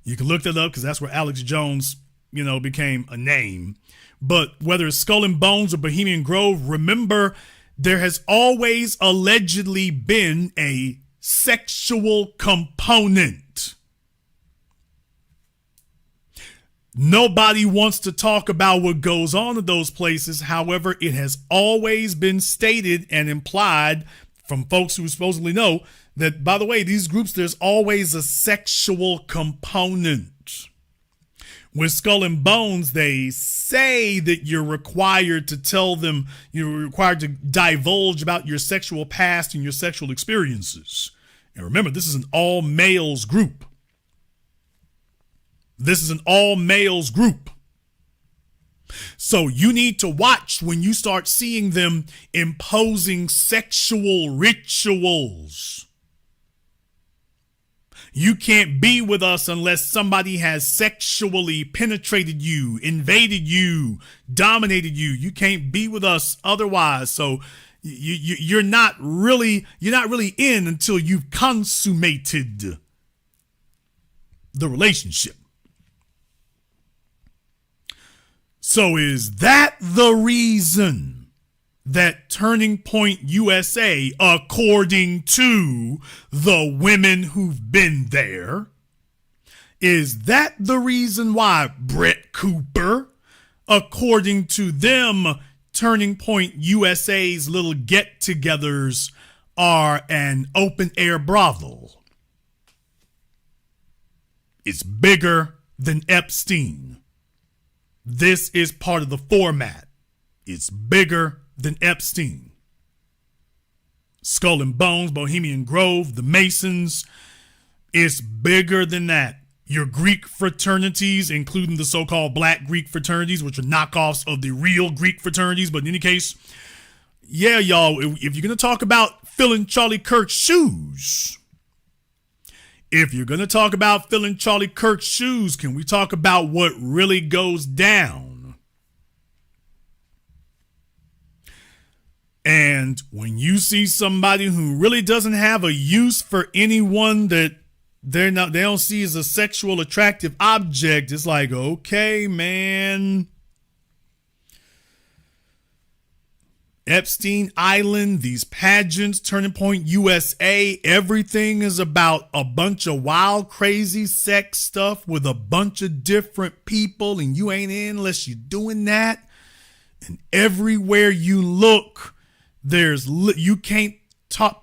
You can look that up because that's where Alex Jones, became a name. But whether it's Skull and Bones or Bohemian Grove, remember, there has always allegedly been a sexual component. Nobody wants to talk about what goes on in those places. However, it has always been stated and implied from folks who supposedly know that, by the way, these groups, there's always a sexual component. With Skull and Bones, they say that you're required to tell them, you're required to divulge about your sexual past and your sexual experiences. And remember, this is an all-males group. This is an all-males group. So you need to watch when you start seeing them imposing sexual rituals. You can't be with us unless somebody has sexually penetrated you, invaded you, dominated you. You can't be with us otherwise. So you're not really in until you've consummated the relationship. So is that the reason that Turning Point USA, according to the women who've been there, is that the reason why Brett Cooper, according to them, Turning Point USA's little get-togethers are an open-air brothel? It's bigger than Epstein. This is part of the format. It's bigger than Epstein. Skull and Bones, Bohemian Grove, the Masons. It's bigger than that. Your Greek fraternities, including the so-called Black Greek fraternities, which are knockoffs of the real Greek fraternities. But in any case, yeah, y'all, if you're going to talk about filling Charlie Kirk's shoes, can we talk about what really goes down? And when you see somebody who really doesn't have a use for anyone that they don't see as a sexual attractive object, it's like, okay, man. Epstein Island, these pageants, Turning Point USA, everything is about a bunch of wild, crazy sex stuff with a bunch of different people, and you ain't in unless you're doing that. And everywhere you look, you can't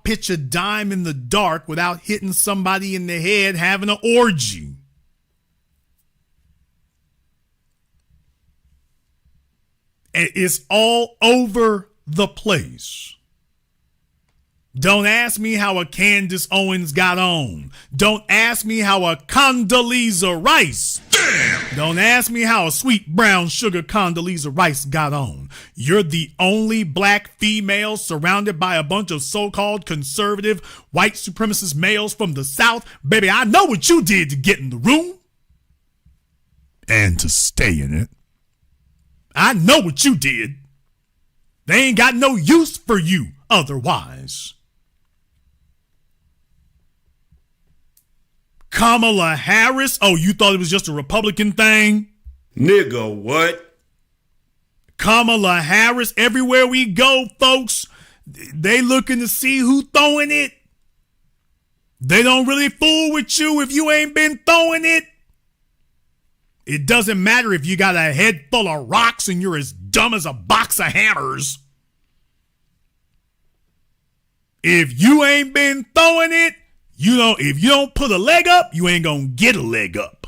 pitch a dime in the dark without hitting somebody in the head having an orgy. And it's all over the place. Don't ask me how a Candace Owens got on. Don't ask me how a Condoleezza Rice. Damn. Don't ask me how a sweet brown sugar Condoleezza Rice got on. You're the only black female surrounded by a bunch of so-called conservative white supremacist males from the South. Baby, I know what you did to get in the room and to stay in it. I know what you did. They ain't got no use for you otherwise. Kamala Harris. Oh, you thought it was just a Republican thing? Nigga, what? Kamala Harris. Everywhere we go, folks, they looking to see who throwing it. They don't really fool with you if you ain't been throwing it. It doesn't matter if you got a head full of rocks and you're as dumb as a box of hammers. If you ain't been throwing it, if you don't put a leg up, you ain't gonna get a leg up.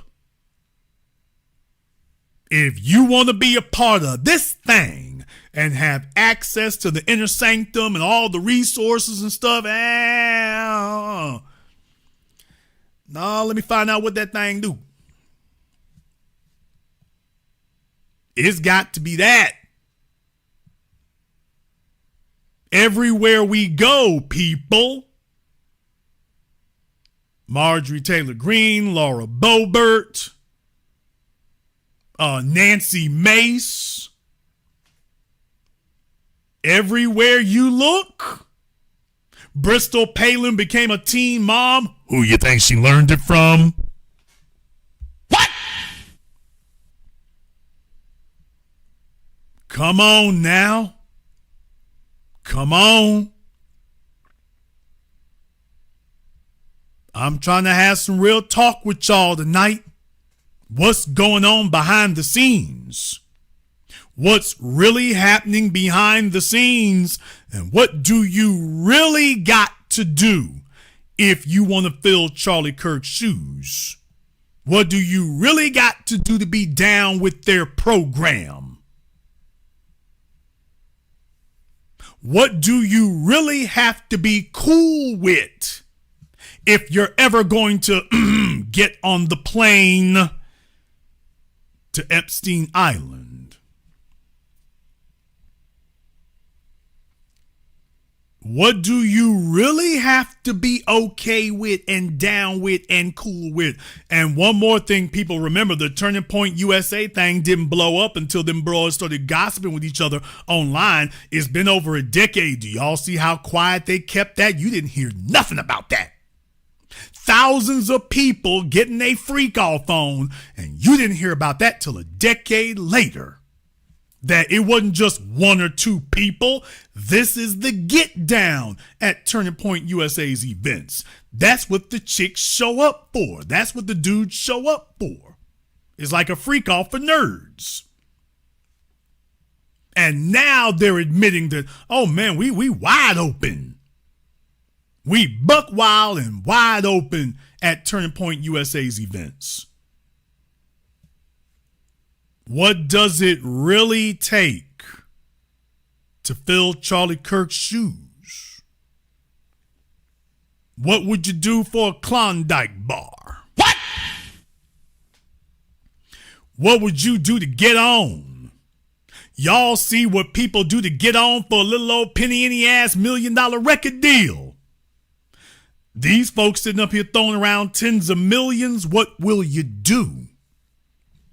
If you want to be a part of this thing and have access to the inner sanctum and all the resources and stuff, no, let me find out what that thing do. It's got to be that. Everywhere we go, people. Marjorie Taylor Greene, Laura Boebert, Nancy Mace. Everywhere you look. Bristol Palin became a teen mom. Who you think she learned it from? What? Come on now. Come on. I'm trying to have some real talk with y'all tonight. What's going on behind the scenes? What's really happening behind the scenes? And what do you really got to do if you want to fill Charlie Kirk's shoes? What do you really got to do to be down with their program? What do you really have to be cool with if you're ever going to get on the plane to Epstein Island? What do you really have to be okay with and down with and cool with? And one more thing, people, remember the Turning Point USA thing didn't blow up until them bros started gossiping with each other online. It's been over a decade. Do y'all see how quiet they kept that? You didn't hear nothing about that. Thousands of people getting a freak off on, and you didn't hear about that till a decade later. That it wasn't just one or two people. This is the get down at Turning Point USA's events. That's what the chicks show up for. That's what the dudes show up for. It's like a freak off for nerds. And now they're admitting that, oh man, we wide open. We buck wild and wide open at Turning Point USA's events. What does it really take to fill Charlie Kirk's shoes? What would you do for a Klondike bar? What? What would you do to get on? Y'all see what people do to get on for a little old penny-any-ass $1 million record deal. These folks sitting up here throwing around tens of millions, what will you do?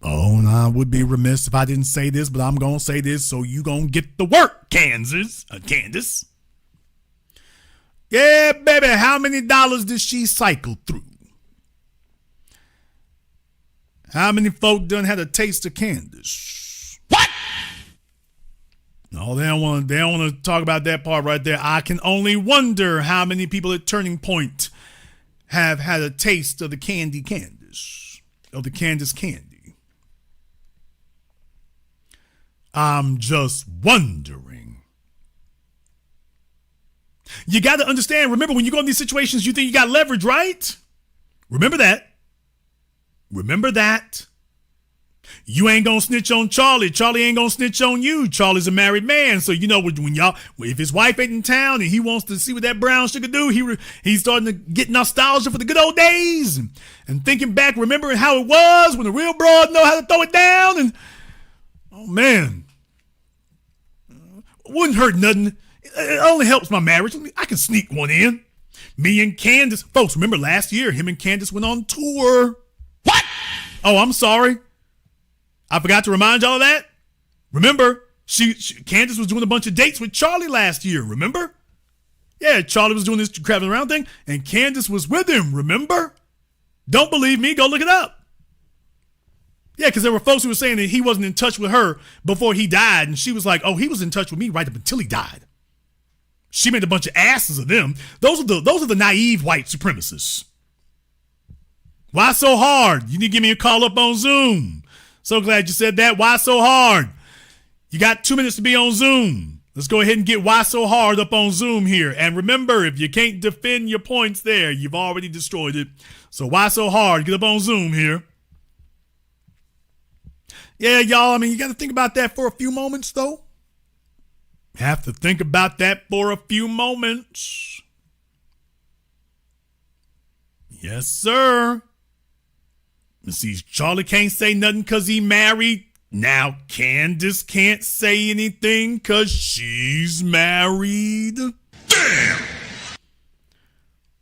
Oh, and I would be remiss if I didn't say this, but I'm going to say this, so you going to get the work, Candace. Yeah, baby, how many dollars did she cycle through? How many folk done had a taste of Candace? What? No, they don't want to talk about that part right there. I can only wonder how many people at Turning Point have had a taste of the Candace, of the Candace candy. I'm just wondering. You got to understand, remember, when you go in these situations, you think you got leverage, right? Remember that. You ain't gonna snitch on Charlie. Charlie ain't gonna snitch on you. Charlie's a married man. So, you know, when y'all, if his wife ain't in town and he wants to see what that brown sugar do, he's starting to get nostalgia for the good old days and thinking back, remembering how it was when the real broad know how to throw it down. And, oh, man. Wouldn't hurt nothing. It only helps my marriage. I can sneak one in. Me and Candace. Folks, remember last year, him and Candace went on tour. What? Oh, I'm sorry. I forgot to remind y'all of that. Remember, Candace was doing a bunch of dates with Charlie last year, remember? Yeah, Charlie was doing this traveling around thing, and Candace was with him, remember? Don't believe me? Go look it up. Yeah, because there were folks who were saying that he wasn't in touch with her before he died, and she was like, oh, he was in touch with me right up until he died. She made a bunch of asses of them. Those are the naive white supremacists. Why so hard? You need to give me a call up on Zoom. So glad you said that. Why so hard? You got 2 minutes to be on Zoom. Let's go ahead and get Why So Hard up on Zoom here. And remember, if you can't defend your points there, you've already destroyed it. So why so hard? Get up on Zoom here. Yeah, y'all, I mean, you got to think about that for a few moments, though. Have to think about that for a few moments. Yes, sir. See, Charlie can't say nothing because he married. Now Candace can't say anything because she's married. Damn!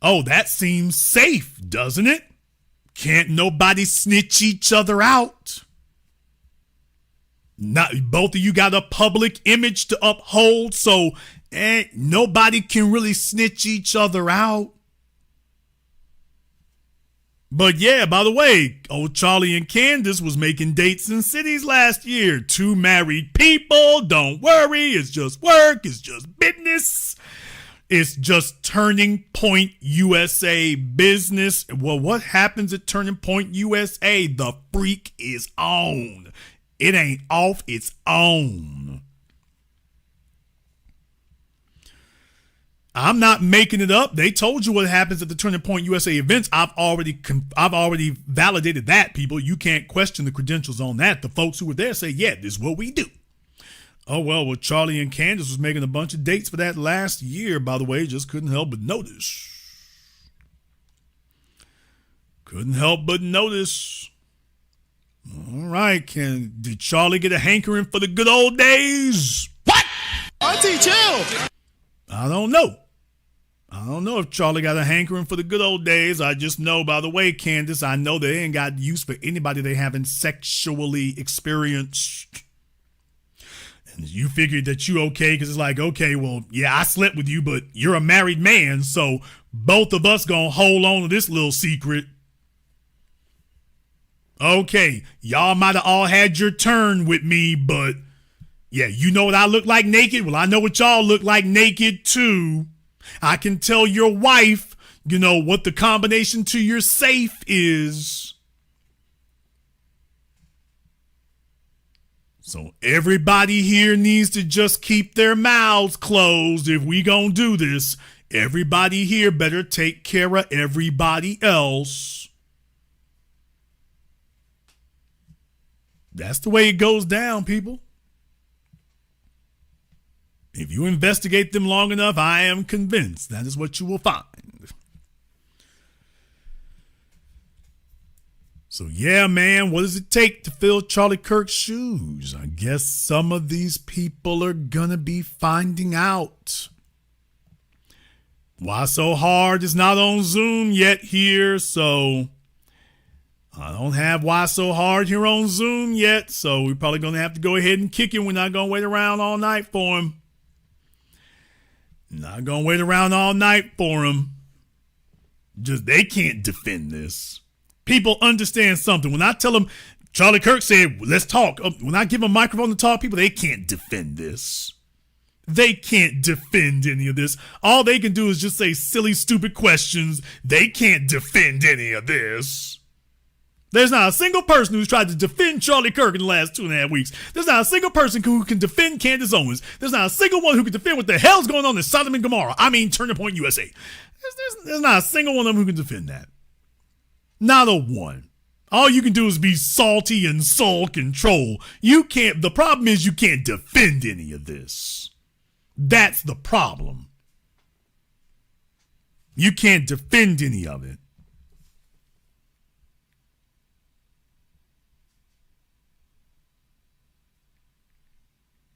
Oh, that seems safe, doesn't it? Can't nobody snitch each other out. Not both of you got a public image to uphold, so nobody can really snitch each other out. But yeah, by the way, old Charlie and Candace was making dates in cities last year. 2 married people. Don't worry. It's just work. It's just business. It's just Turning Point USA business. Well, what happens at Turning Point USA? The freak is on. It ain't off. It's on. I'm not making it up. They told you what happens at the Turning Point USA events. I've already validated that, people. You can't question the credentials on that. The folks who were there say, yeah, this is what we do. Oh, well, Charlie and Candace was making a bunch of dates for that last year, by the way. Just couldn't help but notice. Couldn't help but notice. All right, did Charlie get a hankering for the good old days? What? Auntie, chill. I don't know. I don't know if Charlie got a hankering for the good old days. I just know, by the way, Candace, I know they ain't got use for anybody they haven't sexually experienced. And you figured that you okay because it's like, okay, well, yeah, I slept with you, but you're a married man, so both of us gonna hold on to this little secret. Okay, y'all might have all had your turn with me, but yeah, you know what I look like naked? Well, I know what y'all look like naked too. I can tell your wife, you know, what the combination to your safe is. So everybody here needs to just keep their mouths closed if we gonna do this. Everybody here better take care of everybody else. That's the way it goes down, people. If you investigate them long enough, I am convinced that is what you will find. So yeah, man, what does it take to fill Charlie Kirk's shoes? I guess some of these people are gonna be finding out. Why So Hard is not on Zoom yet here, so I don't have Why So Hard here on Zoom yet, so we're probably going to have to go ahead and kick him. We're not going to wait around all night for him. Not going to wait around all night for him. Just, they can't defend this. People understand something. When I tell them, Charlie Kirk said, let's talk. When I give them a microphone to talk, people, they can't defend this. They can't defend any of this. All they can do is just say silly, stupid questions. They can't defend any of this. There's not a single person who's tried to defend Charlie Kirk in the last 2.5 weeks. There's not a single person who can defend Candace Owens. There's not a single one who can defend what the hell's going on in Sodom and Gomorrah. I mean, Turning Point USA. There's not a single one of them who can defend that. Not a one. All you can do is be salty and sulk and troll. You can't. The problem is you can't defend any of this. That's the problem. You can't defend any of it.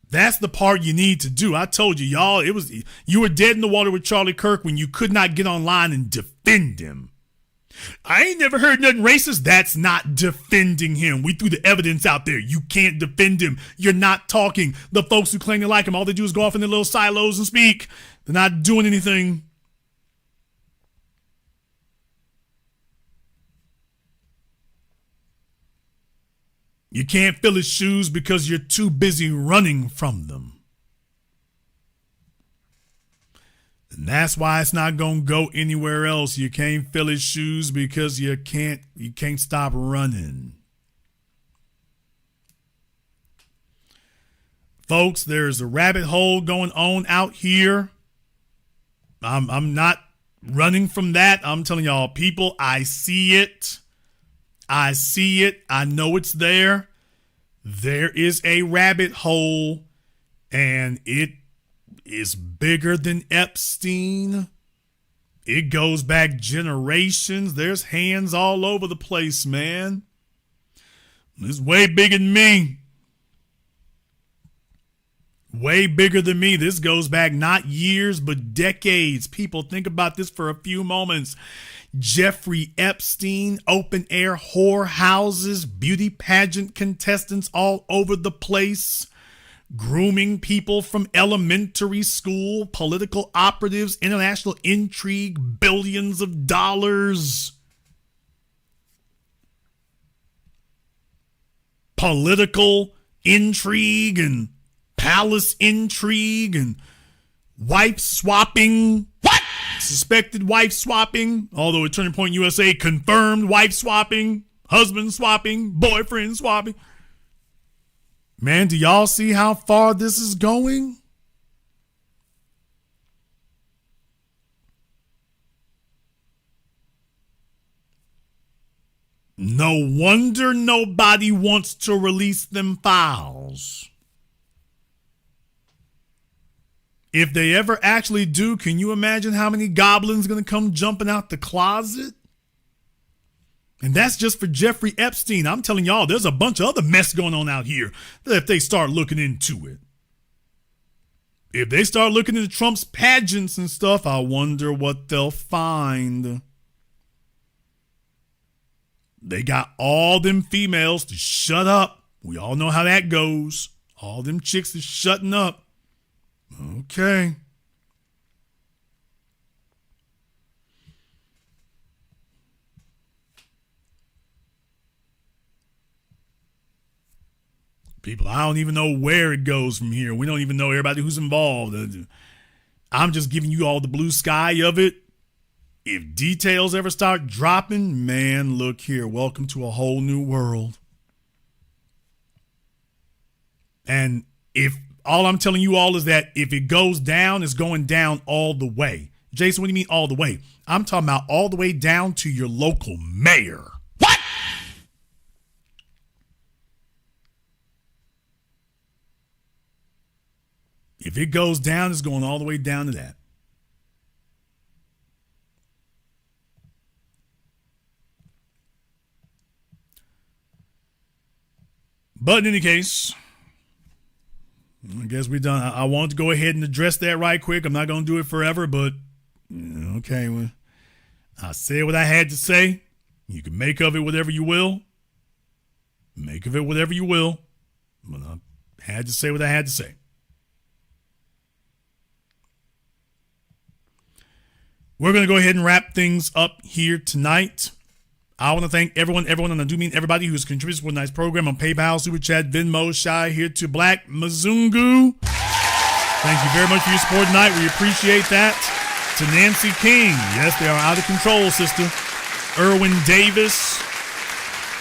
That's the part you need to do. I told you, y'all, you were dead in the water with Charlie Kirk when you could not get online and defend him. I ain't never heard nothing racist. That's not defending him. We threw the evidence out there. You can't defend him. You're not talking. The folks who claim they like him, all they do is go off in their little silos and speak. They're not doing anything. You can't fill his shoes because you're too busy running from them. And that's why it's not going to go anywhere else. You can't fill his shoes because you can't stop running. Folks, there's a rabbit hole going on out here. I'm not running from that. I'm telling y'all, people, I see it. I see it. I know it's there. There is a rabbit hole, and it is bigger than Epstein. It goes back generations. There's hands all over the place, man. It's way bigger than me. Way bigger than me. This goes back not years, but decades. People, think about this for a few moments. Jeffrey Epstein, open air whorehouses, beauty pageant contestants all over the place, grooming people from elementary school, political operatives, international intrigue, billions of dollars. Political intrigue and palace intrigue and wife swapping. What? Suspected wife swapping, although at Turning Point USA confirmed wife swapping, husband swapping, boyfriend swapping. Man, do y'all see how far this is going? No wonder nobody wants to release them files. If they ever actually do, can you imagine how many goblins going to come jumping out the closet? And that's just for Jeffrey Epstein. I'm telling y'all, there's a bunch of other mess going on out here that if they start looking into it. If they start looking into Trump's pageants and stuff, I wonder what they'll find. They got all them females to shut up. We all know how that goes. All them chicks is shutting up. Okay. People, I don't even know where it goes from here. We don't even know everybody who's involved. I'm just giving you all the blue sky of it. If details ever start dropping, man, look here. Welcome to a whole new world. And if all I'm telling you all is that if it goes down, it's going down all the way. Jason, what do you mean all the way? I'm talking about all the way down to your local mayor. What? If it goes down, it's going all the way down to that. But in any case, I guess we're done. I want to go ahead and address that right quick. I'm not going to do it forever, but okay. Well, I said what I had to say. You can make of it whatever you will. Make of it whatever you will. But I had to say what I had to say. We're going to go ahead and wrap things up here tonight. I want to thank everyone, and I do mean everybody who's contributed to a nice program on PayPal, Super Chat, Venmo, Shy, here to Black Mzungu. Thank you very much for your support tonight. We appreciate that. To Nancy King. Yes, they are out of control, sister. Erwin Davis.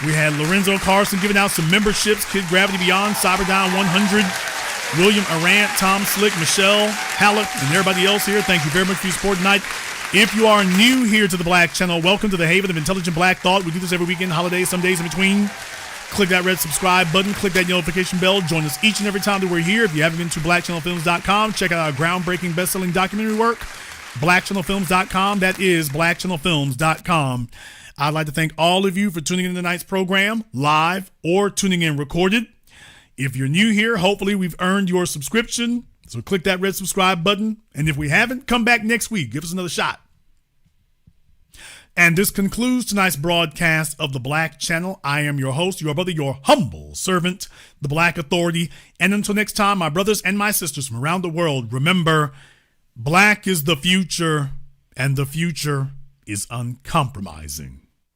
We had Lorenzo Carson giving out some memberships. Kid Gravity Beyond, Cyberdown 100. William Arant, Tom Slick, Michelle Halleck, and everybody else here. Thank you very much for your support tonight. If you are new here to the Black Channel, welcome to the haven of intelligent Black thought. We do this every weekend, holidays, some days in between. Click that red subscribe button. Click that notification bell. Join us each and every time that we're here. If you haven't been to blackchannelfilms.com, check out our groundbreaking best-selling documentary work, blackchannelfilms.com. That is blackchannelfilms.com. I'd like to thank all of you for tuning in to tonight's program, live or tuning in recorded. If you're new here, hopefully we've earned your subscription. So click that red subscribe button. And if we haven't, come back next week. Give us another shot. And this concludes tonight's broadcast of the Black Channel. I am your host, your brother, your humble servant, the Black Authority. And until next time, my brothers and my sisters from around the world, remember, Black is the future, and the future is uncompromising.